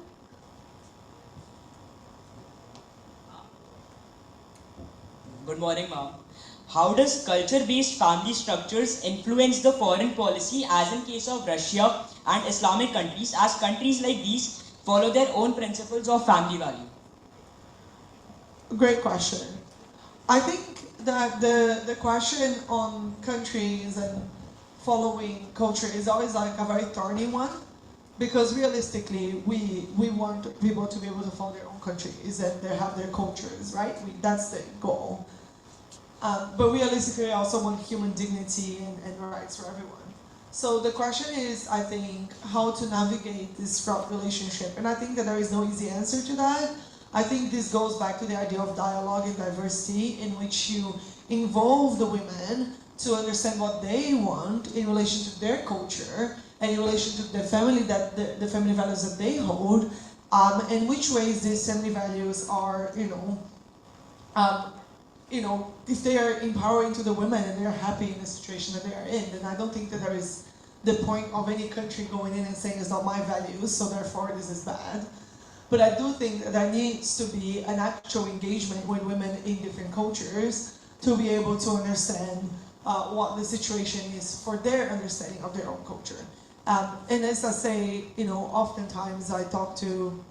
Good morning, ma'am. How does culture-based family structures influence the foreign policy as in case of Russia and Islamic countries, as countries like these follow their own principles of family value? Great question. I think that the question on countries and following culture is always like a very thorny one, because realistically we want people to be able to follow their own countries and they have their cultures, right? That's the goal. But realistically, I also want human dignity and rights for everyone. So the question is, I think, how to navigate this fraught relationship. And I think that there is no easy answer to that. I think this goes back to the idea of dialogue and diversity, in which you involve the women to understand what they want in relation to their culture and in relation to the family the family values that they hold, and which ways these family values are, if they are empowering to the women and they are happy in the situation that they are in, then I don't think that there is the point of any country going in and saying it's not my values, so therefore this is bad. But I do think that there needs to be an actual engagement with women in different cultures to be able to understand what the situation is for their understanding of their own culture. And as I say, oftentimes I talk to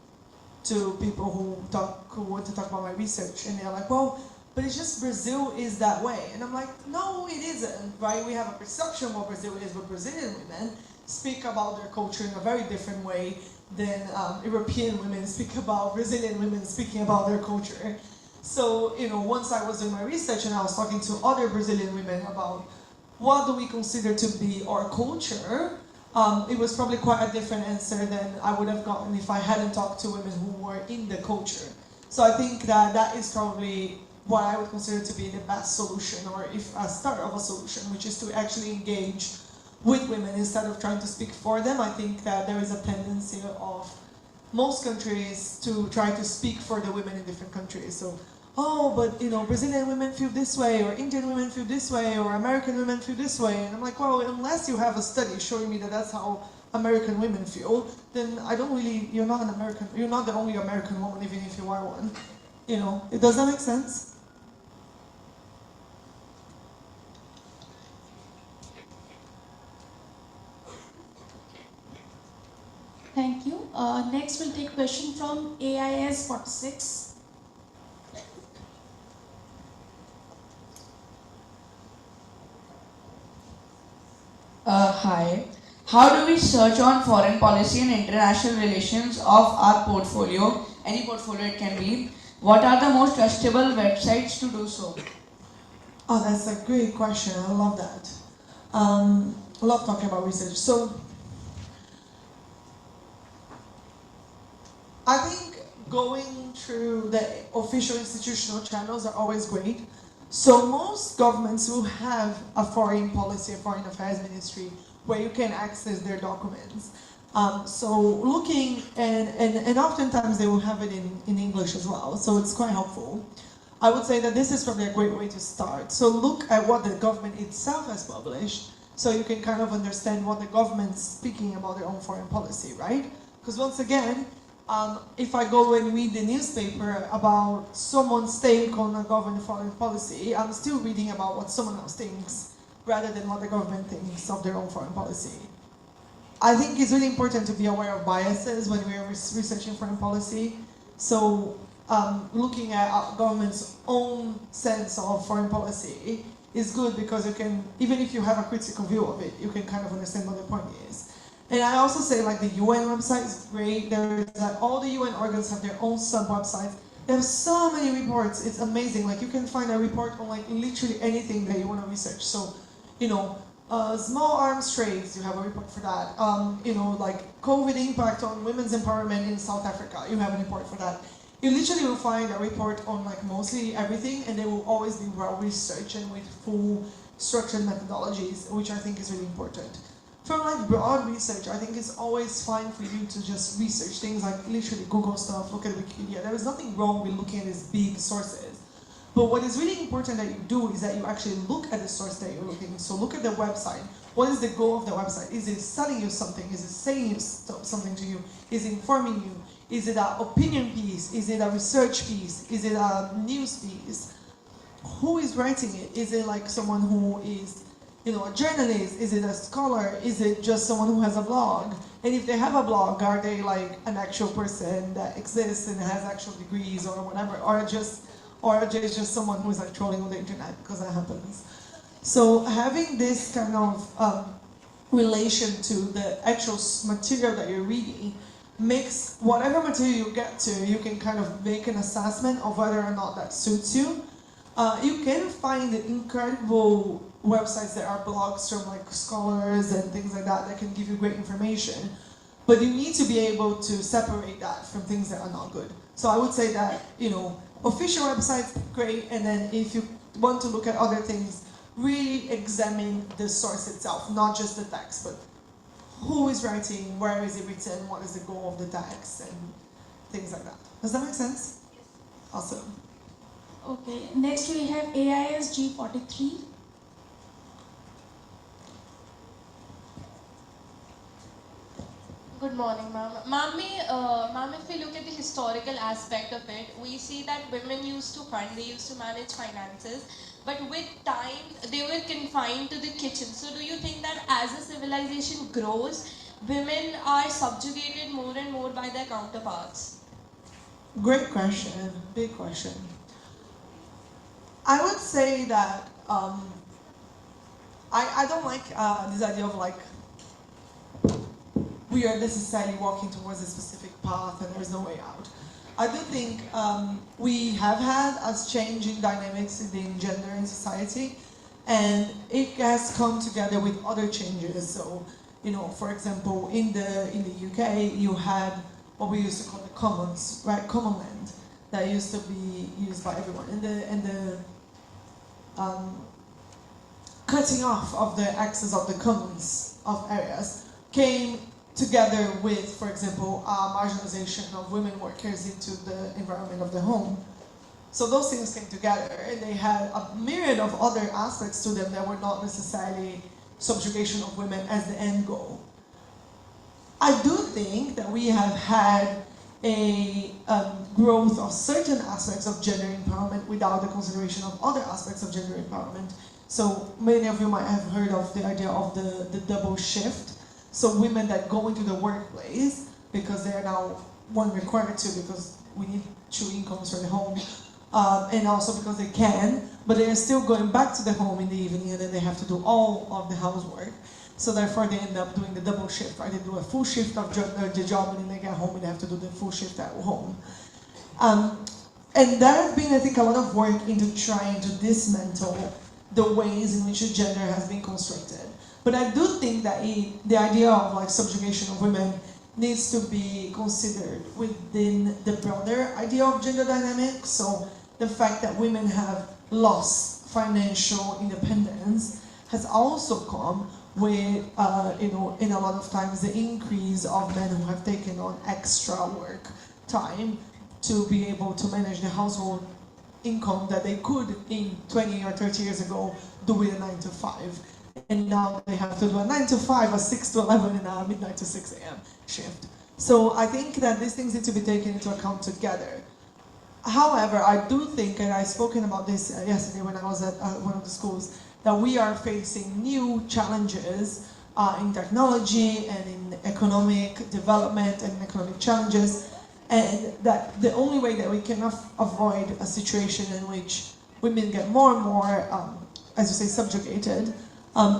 people who want to talk about my research, and they're like, well, but it's just Brazil is that way. And I'm like, no, it isn't, right? We have a perception of what Brazil is, but Brazilian women speak about their culture in a very different way than European women speak about Brazilian women speaking about their culture. So, once I was doing my research and I was talking to other Brazilian women about what do we consider to be our culture, it was probably quite a different answer than I would have gotten if I hadn't talked to women who were in the culture. So I think that is probably what I would consider to be the best solution, or if a start of a solution, which is to actually engage with women instead of trying to speak for them. I think that there is a tendency of most countries to try to speak for the women in different countries. So, oh, but Brazilian women feel this way, or Indian women feel this way, or American women feel this way. And I'm like, well, unless you have a study showing me that that's how American women feel, then you're not an American, you're not the only American woman, even if you are one. Does that make sense? Thank you. Next, we'll take a question from AIS 46. Hi. How do we search on foreign policy and international relations of our portfolio? Any portfolio it can be. What are the most trustable websites to do so? Oh, that's a great question. I love that. I love talking about research. So, I think going through the official institutional channels are always great. So most governments will have a foreign policy, a foreign affairs ministry, where you can access their documents. So looking, and oftentimes they will have it in English as well, so it's quite helpful. I would say that this is probably a great way to start. So look at what the government itself has published, so you can kind of understand what the government's speaking about their own foreign policy, right? Because once again, if I go and read the newspaper about someone's take on a government foreign policy, I'm still reading about what someone else thinks, rather than what the government thinks of their own foreign policy. I think it's really important to be aware of biases when we are researching foreign policy. So looking at our government's own sense of foreign policy is good, because you can, even if you have a critical view of it, you can kind of understand what the point is. And I also say, like, the UN website is great. All the UN organs have their own sub-websites They have so many reports. It's amazing. Like you can find a report on like literally anything that you want to research. So, you know, small arms trades. You have a report for that. You know, like COVID impact on women's empowerment in South Africa. You have a report for that. You literally will find a report on like mostly everything, and they will always be well researched and with full structured methodologies, which I think is really important. For like broad research, I think it's always fine for you to just research things like literally Google stuff, look at Wikipedia. There is nothing wrong with looking at these big sources. But what is really important that you do is that you actually look at the source that you're looking. So look at the website. What is the goal of the website? Is it selling you something? Is it saying something to you? Is it informing you? Is it an opinion piece? Is it a research piece? Is it a news piece? Who is writing it? Is it like someone who is, you know, a journalist? Is it a scholar? Is it just someone who has a blog? And if they have a blog, are they like an actual person that exists and has actual degrees or whatever, or just someone who is like trolling on the internet, because that happens. So having this kind of relation to the actual material that you're reading makes whatever material you get to, you can kind of make an assessment of whether or not that suits you. You can find incredible websites that are blogs from like scholars and things like that can give you great information, but you need to be able to separate that from things that are not good. So I would say that, you know, official websites, great, and then if you want to look at other things, really examine the source itself, not just the text, but who is writing, where is it written, what is the goal of the text, and things like that. Does that make sense? Yes. Awesome. Okay, next we have AIS G43. Good morning, ma'am. Ma'am, if we look at the historical aspect of it, we see that women used to hunt, they used to manage finances, but with time, they were confined to the kitchen. So do you think that as a civilization grows, women are subjugated more and more by their counterparts? Great question, big question. I would say that I don't like this idea of like we are necessarily walking towards a specific path and there's no way out. I do think we have had a change in dynamics in gender in society, and it has come together with other changes. So, you know, for example, in the UK, you had what we used to call the commons, right? Common land that used to be used by everyone, and the cutting off of the access of the commons of areas came together with, for example, marginalization of women workers into the environment of the home. So those things came together, and they had a myriad of other aspects to them that were not necessarily subjugation of women as the end goal. I do think that we have had a growth of certain aspects of gender empowerment without the consideration of other aspects of gender empowerment. So many of you might have heard of the idea of the double shift. So women that go into the workplace because they are now, one, required to because we need two incomes for the home, and also because they can, but they are still going back to the home in the evening, and then they have to do all of the housework. So therefore they end up doing the double shift, right? They do a full shift of the job, and then they get home and they have to do the full shift at home. And there has been, I think, a lot of work into trying to dismantle the ways in which gender has been constructed. But I do think that the idea of like subjugation of women needs to be considered within the broader idea of gender dynamics. So the fact that women have lost financial independence has also come with, you know, in a lot of times the increase of men who have taken on extra work time to be able to manage the household income that they could in 20 or 30 years ago do with a 9 to 5. And now they have to do a 9 to 5, a 6 to 11, and a midnight to 6 a.m. shift. So I think that these things need to be taken into account together. However, I do think, and I've spoken about this yesterday when I was at one of the schools, that we are facing new challenges in technology and in economic development and economic challenges, and that the only way that we can avoid a situation in which women get more and more, as you say, subjugated,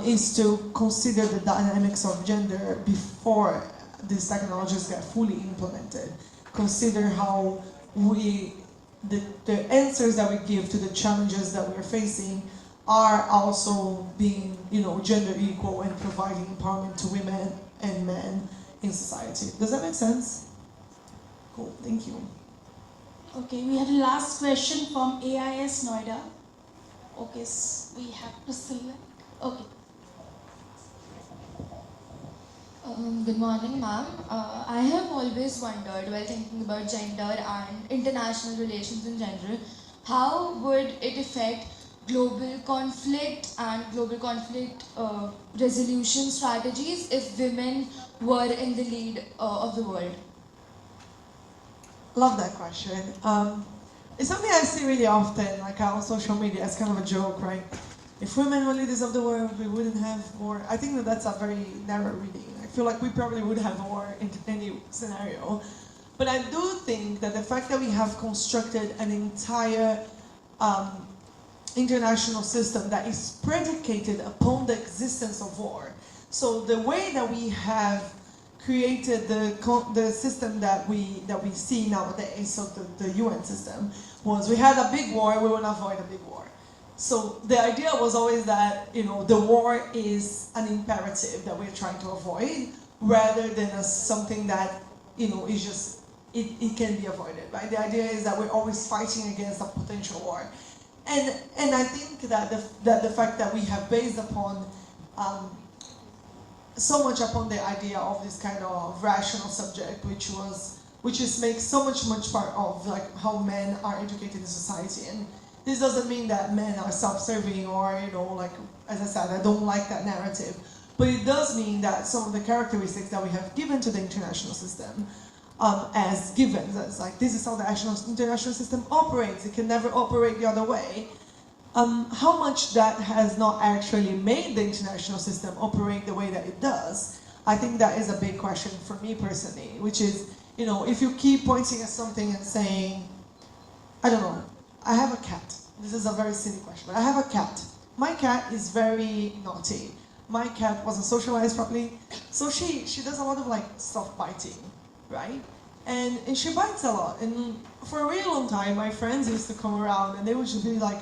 is to consider the dynamics of gender before these technologies get fully implemented. Consider how we the answers that we give to the challenges that we're facing are also being, gender equal and providing empowerment to women and men in society. Does that make sense? Cool, thank you. Okay, we have the last question from AIS Noida. Okay, we have to select. Okay. Good morning, ma'am. I have always wondered while thinking about gender and international relations in general, how would it affect global conflict and global conflict resolution strategies if women were in the lead of the world? Love that question. It's something I see really often, like on social media, as kind of a joke, right? If women were leaders of the world, we wouldn't have war. I think that that's a very narrow reading. I feel like we probably would have war in any scenario. But I do think that the fact that we have constructed an entire international system that is predicated upon the existence of war. So the way that we have created the system that we see nowadays, so the UN system, was we had a big war, we want to avoid a big war. So the idea was always that the war is an imperative that we're trying to avoid, rather than something that is just it can be avoided. Right? The idea is that we're always fighting against a potential war, and I think that the fact that we have based upon so much upon the idea of this kind of rational subject, which makes so much part of like how men are educated in society. And this doesn't mean that men are self-serving or like, as I said, I don't like that narrative, but it does mean that some of the characteristics that we have given to the international system as givens, as like this is how the international system operates, it can never operate the other way. How much that has not actually made the international system operate the way that it does, I think that is a big question for me personally, which is, if you keep pointing at something and saying, I don't know, I have a cat. This is a very silly question, but I have a cat. My cat is very naughty. My cat wasn't socialized properly, so she does a lot of like soft biting, right? And she bites a lot. And for a really long time, my friends used to come around and they would just be like,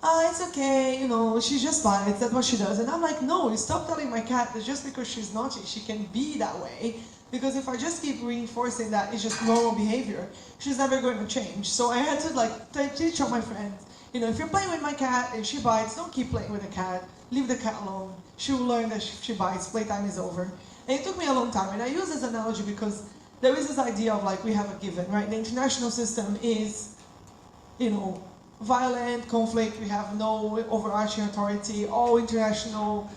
it's okay, she just bites, that's what she does. And I'm like, no, stop telling my cat that just because she's naughty, she can be that way. Because if I just keep reinforcing that it's just normal behavior, she's never going to change. So I had to teach all my friends, if you're playing with my cat and she bites, don't keep playing with the cat. Leave the cat alone. She will learn that if she bites, playtime is over. And it took me a long time. And I use this analogy because there is this idea of like we have a given, right? The international system is, violent conflict, we have no overarching authority, all international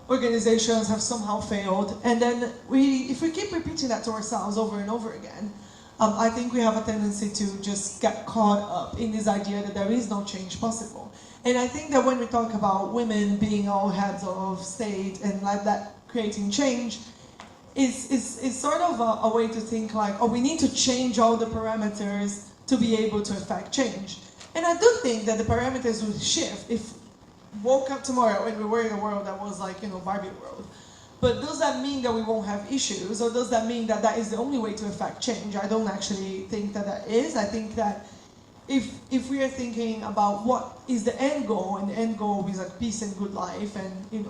organizations have somehow failed, and then if we keep repeating that to ourselves over and over again, I think we have a tendency to just get caught up in this idea that there is no change possible. And I think that when we talk about women being all heads of state and like that creating change, is sort of a way to think like, oh, we need to change all the parameters to be able to affect change. And I do think that the parameters would shift if woke up tomorrow and we were in a world that was like, Barbie world. But does that mean that we won't have issues, or does that mean that that is the only way to affect change? I don't actually think that that is. I think that if we are thinking about what is the end goal, and the end goal is like peace and good life and,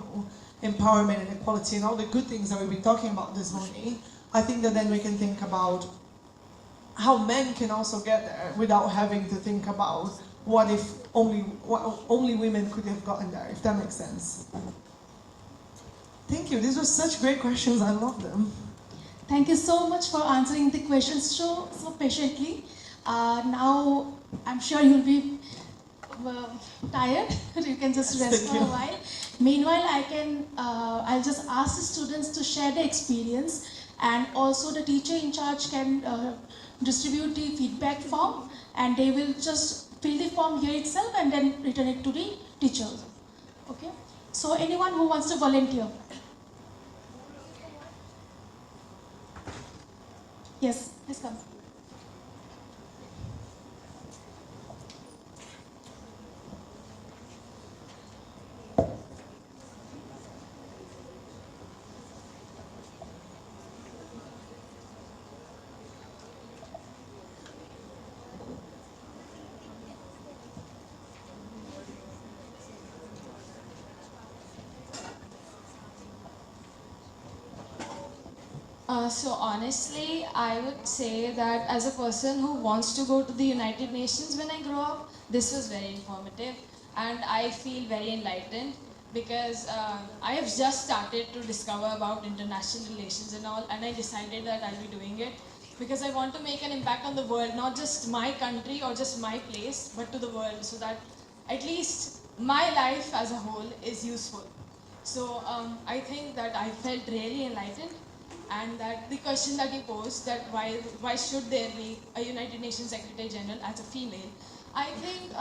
empowerment and equality and all the good things that we've been talking about this morning, I think that then we can think about how men can also get there without having to think about what if only women could have gotten there, if that makes sense. Thank you. These were such great questions. I love them. Thank you so much for answering the questions so patiently. Now, I'm sure you'll be tired. You can just rest for a while. Meanwhile, I'll just ask the students to share their experience, and also the teacher in charge can distribute the feedback form, and they will just fill the form here itself and then return it to the teacher. Okay? So anyone who wants to volunteer? Yes, please come. So honestly, I would say that as a person who wants to go to the United Nations when I grow up, this was very informative and I feel very enlightened because I have just started to discover about international relations and all, and I decided that I'll be doing it because I want to make an impact on the world, not just my country or just my place, but to the world, so that at least my life as a whole is useful. So I think that I felt really enlightened, and that the question that you posed, that why should there be a United Nations Secretary General as a female, I think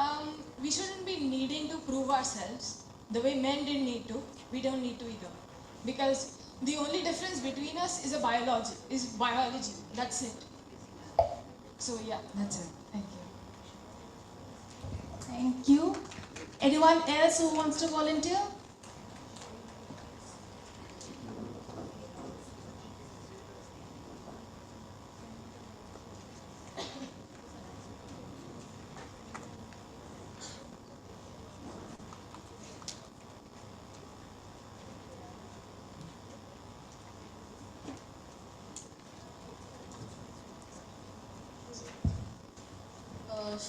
we shouldn't be needing to prove ourselves the way men didn't need to. We don't need to either, because the only difference between us is biology. That's it. So yeah, that's it. Thank you. Thank you. Anyone else who wants to volunteer?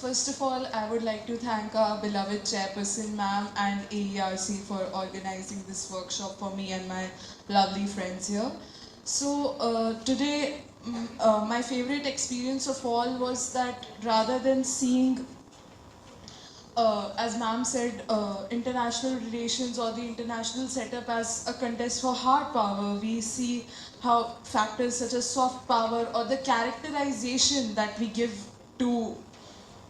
First of all, I would like to thank our beloved chairperson, ma'am, and AERC for organizing this workshop for me and my lovely friends here. So today, my favorite experience of all was that rather than seeing as ma'am said, international relations or the international setup as a contest for hard power, we see how factors such as soft power or the characterization that we give to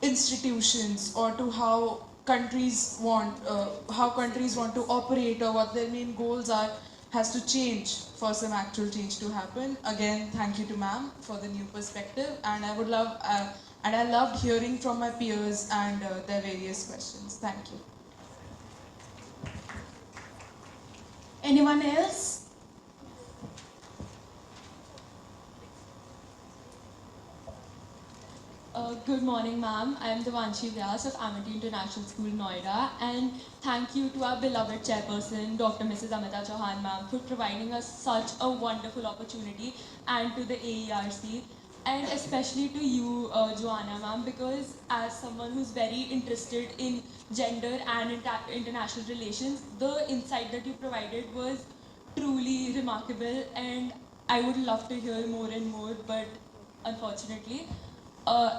institutions or to how countries want to operate or what their main goals are has to change for some actual change to happen. Again, thank you to ma'am for the new perspective, and I loved hearing from my peers and their various questions. Thank you. Anyone else? Good morning, ma'am. I am Devanshi Vyas of Amity International School, Noida, and thank you to our beloved chairperson, Dr. Mrs. Amita Chauhan, ma'am, for providing us such a wonderful opportunity, and to the AERC, and especially to you, Joanna, ma'am, because as someone who's very interested in gender and international relations, the insight that you provided was truly remarkable, and I would love to hear more and more, but unfortunately,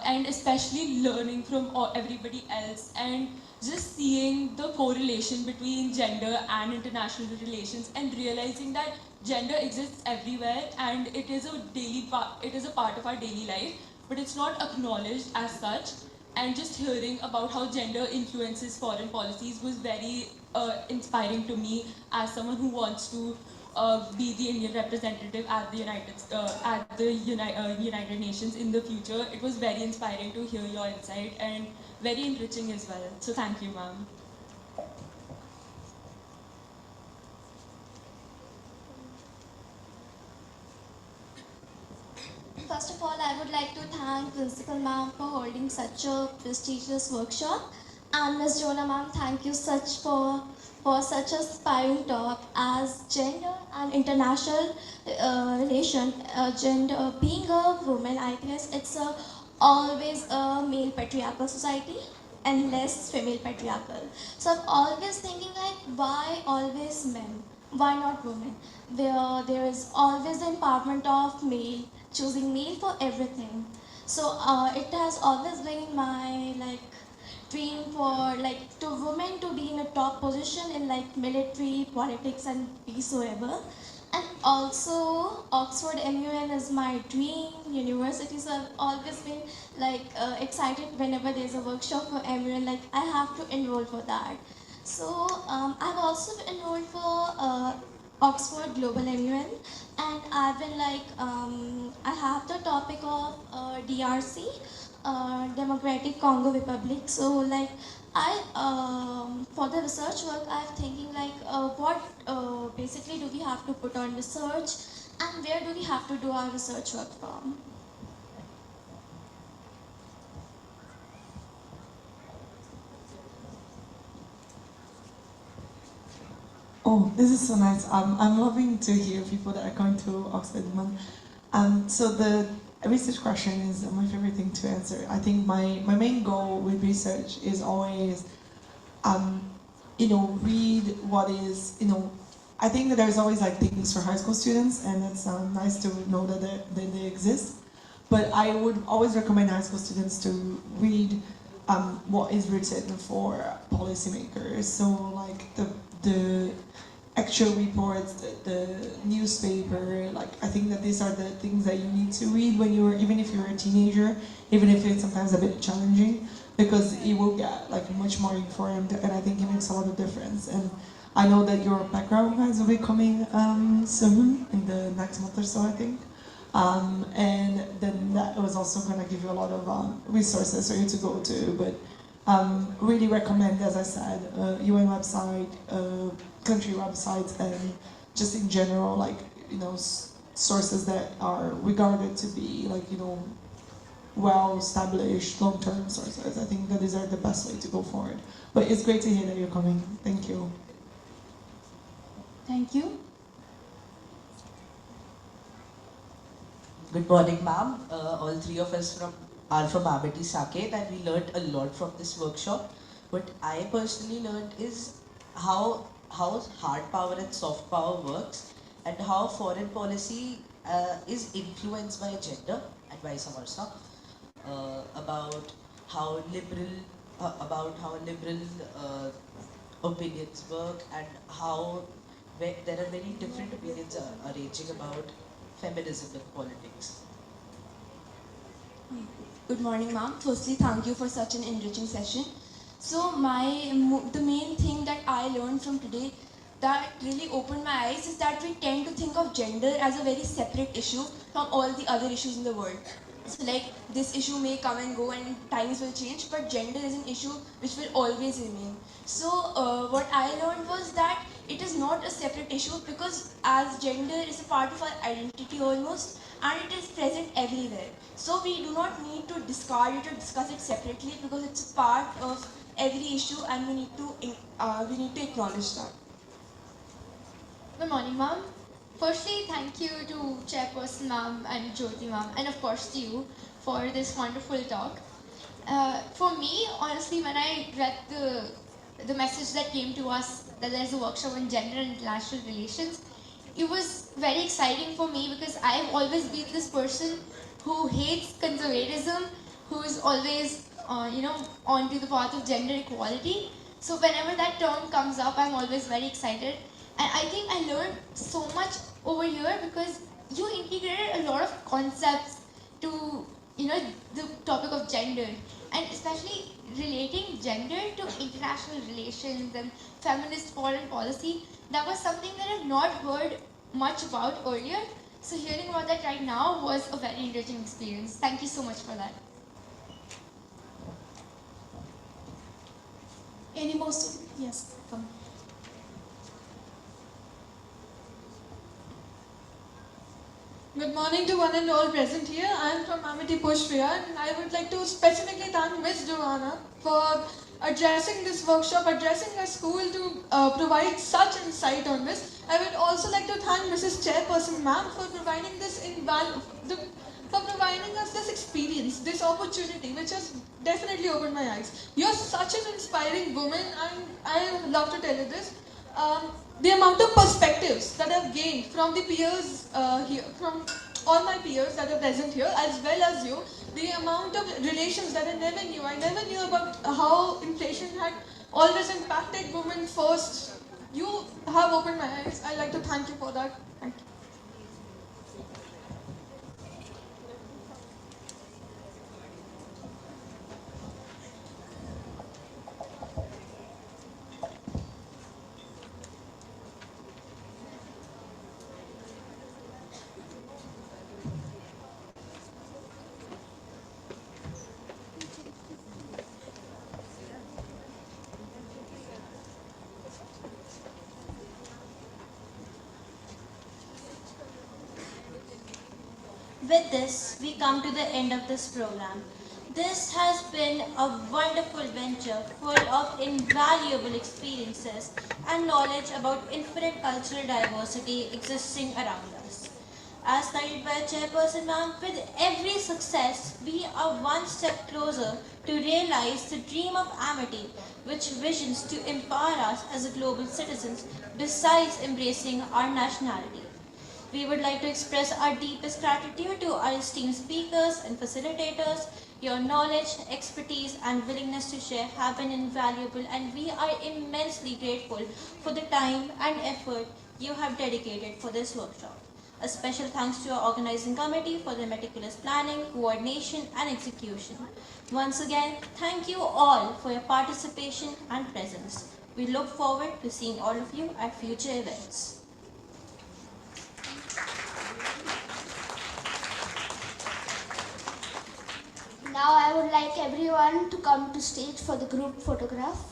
and especially learning from everybody else and just seeing the correlation between gender and international relations and realizing that gender exists everywhere and it is a part of our daily life, but it's not acknowledged as such. And just hearing about how gender influences foreign policies was very inspiring to me as someone who wants to be the Indian representative at the United Nations in the future. It was very inspiring to hear your insight and very enriching as well. So thank you, ma'am. First of all, I would like to thank Principal Ma'am for holding such a prestigious workshop. And Ms. Joana Ma'am, thank you for such a inspiring talk as gender and international relation. Gender, being a woman, I guess it's always a male patriarchal society and less female patriarchal. So I'm always thinking like, why always men? Why not women? There is always the empowerment of male, choosing male for everything. So it has always been my dream for to women to be in a top position in military, politics, and whatsoever. And also Oxford MUN is my dream university. So I've always been excited whenever there's a workshop for MUN. I have to enroll for that. So I've also enrolled for Oxford Global MUN, and I've been I have the topic of DRC, Democratic Congo Republic. So for the research work, I'm thinking what basically do we have to put on research, and where do we have to do our research work from? Oh, this is so nice. I'm loving to hear people that are going to Oxford MUN. So the research question is my favorite thing to answer. I think my main goal with research is always, read what is, I think that there's always like things for high school students, and it's nice to know that they exist. But I would always recommend high school students to read what is written for policymakers. So like the actual reports, the newspaper, like I think that these are the things that you need to read when you're, even if you're a teenager, even if it's sometimes a bit challenging, because you will get like much more informed, and I think it makes a lot of difference. And I know that your background guys will be coming soon, in the next month or so, I think. And then that was also going to give you a lot of resources for you to go to. But really recommend, as I said, UN website, country websites, and just in general, like, sources that are regarded to be like, well-established long-term sources. I think that these are the best way to go forward. But it's great to hear that you're coming. Thank you. Thank you. Good morning, ma'am. All three of us are from Amity Saket, and we learned a lot from this workshop. What I personally learned is how hard power and soft power works, and how foreign policy is influenced by gender and vice versa. About how liberal opinions work, and how there are many different opinions ranging about feminism in politics. Good morning, ma'am. Firstly, thank you for such an enriching session. So the main thing that I learned from today that really opened my eyes is that we tend to think of gender as a very separate issue from all the other issues in the world. So like this issue may come and go and times will change, but gender is an issue which will always remain. So what I learned was that it is not a separate issue, because as gender is a part of our identity almost, and it is present everywhere. So we do not need to discard it or discuss it separately, because it's a part of every issue, and we need to acknowledge that. Good morning, ma'am. Firstly, thank you to Chairperson ma'am and Jyoti ma'am, and of course to you for this wonderful talk. For me, honestly, when I read the message that came to us that there's a workshop on gender and international relations, it was very exciting for me, because I've always been this person who hates conservatism, who is always, onto the path of gender equality. So whenever that term comes up, I'm always very excited. And I think I learned so much over here, because you integrated a lot of concepts to, the topic of gender, and especially relating gender to international relations and feminist foreign policy. That was something that I've not heard much about earlier. So hearing about that right now was a very enriching experience. Thank you so much for that. Any more students? Yes, come. Good morning to one and all present here. I am from Amity Pushpaya, and I would like to specifically thank Ms. Joana for addressing this workshop, addressing our school to provide such insight on this. I would also like to thank Mrs. Chairperson Ma'am for providing for providing us this experience, this opportunity, which has definitely opened my eyes. You're such an inspiring woman, and I love to tell you this. The amount of perspectives that I've gained from the peers here, from all my peers that are present here, as well as you, the amount of relations that I never knew. I never knew about how inflation had always impacted women first. You have opened my eyes. I'd like to thank you for that. Thank you. With this, we come to the end of this program. This has been a wonderful venture full of invaluable experiences and knowledge about infinite cultural diversity existing around us. As guided by Chairperson Ma'am, with every success, we are one step closer to realize the dream of Amity, which visions to empower us as global citizens besides embracing our nationality. We would like to express our deepest gratitude to our esteemed speakers and facilitators. Your knowledge, expertise, and willingness to share have been invaluable, and we are immensely grateful for the time and effort you have dedicated for this workshop. A special thanks to our organizing committee for their meticulous planning, coordination, and execution. Once again, thank you all for your participation and presence. We look forward to seeing all of you at future events. Now I would like everyone to come to stage for the group photograph.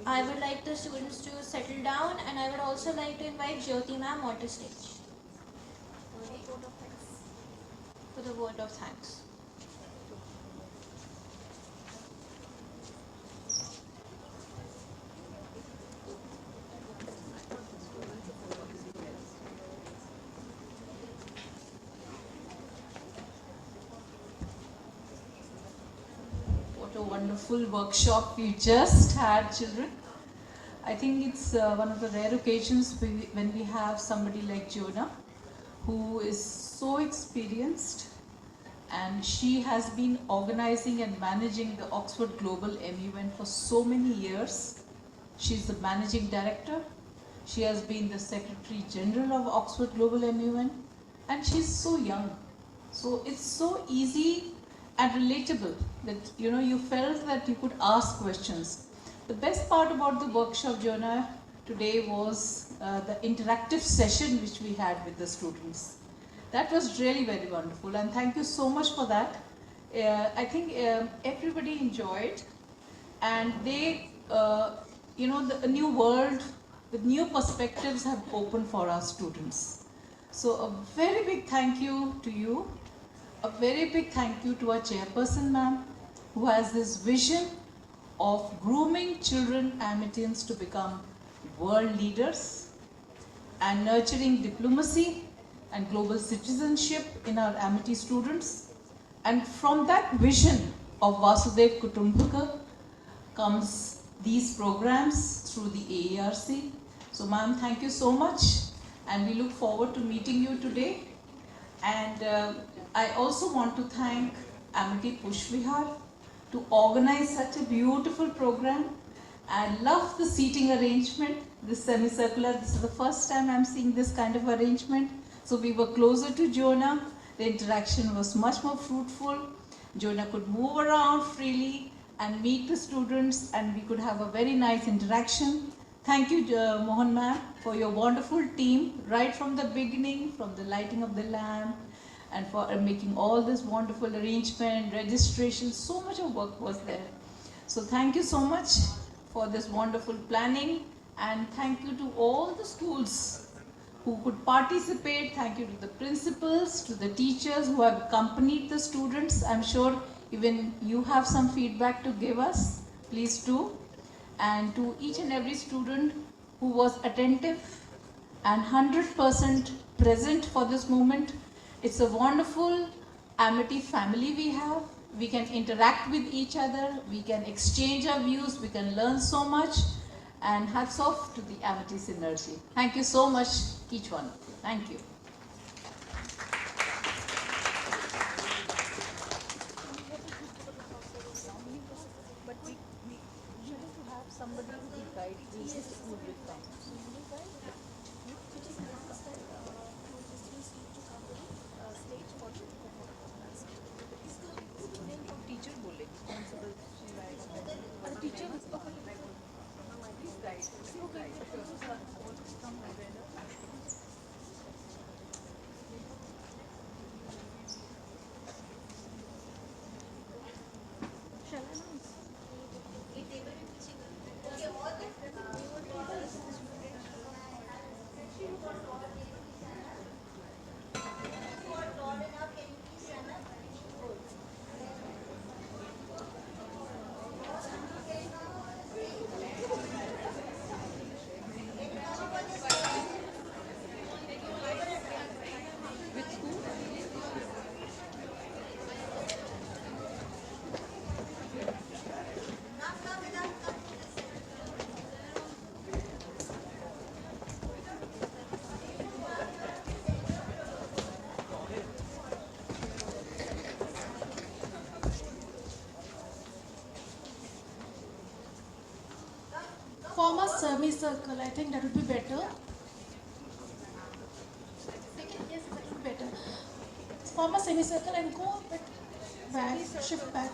I would like the students to settle down, and I would also like to invite Jyoti ma'am onto stage for the vote of thanks. What a wonderful workshop we just had, children. I think it's one of the rare occasions when we have somebody like Joana, who is so experienced, and she has been organizing and managing the Oxford Global MUN for so many years. She's the managing director. She has been the Secretary General of Oxford Global MUN, and she's so young. So it's so easy and relatable that you felt that you could ask questions. The best part about the workshop, Joana, today was the interactive session which we had with the students. That was really very wonderful, and thank you so much for that. I think everybody enjoyed, and they, a new world with new perspectives have opened for our students. So a very big thank you to you. A very big thank you to our chairperson, ma'am, who has this vision of grooming children Amitians to become world leaders and nurturing diplomacy and global citizenship in our Amity students. And from that vision of Vasudev Kutumbaka comes these programs through the AARC. So ma'am, thank you so much, and we look forward to meeting you today. And I also want to thank Amity Pushvihar to organize such a beautiful program. I love the seating arrangement, this semicircular. This is the first time I'm seeing this kind of arrangement. So we were closer to Joana. The interaction was much more fruitful. Joana could move around freely and meet the students, and we could have a very nice interaction. Thank you, Mohan ma'am, for your wonderful team, right from the beginning, from the lighting of the lamp, and for making all this wonderful arrangement, registration, so much of work was there. So thank you so much for this wonderful planning, and thank you to all the schools who could participate. Thank you to the principals, to the teachers who have accompanied the students. I'm sure even you have some feedback to give us, please do. And to each and every student who was attentive and 100% present for this moment. It's a wonderful Amity family we have. We can interact with each other, we can exchange our views, we can learn so much. And hats off to the Amity Synergy. Thank you so much, each one. Thank you. But we need to have somebody who guides this school with them. So you will guide which is the last time you just used to come to the stage for the student or teacher बोले responsible और teacher please guide okay come together. Shall I announce? Form a semicircle, I think that would be better. Yes, that would be better. Form a semicircle and go a bit back, shift back.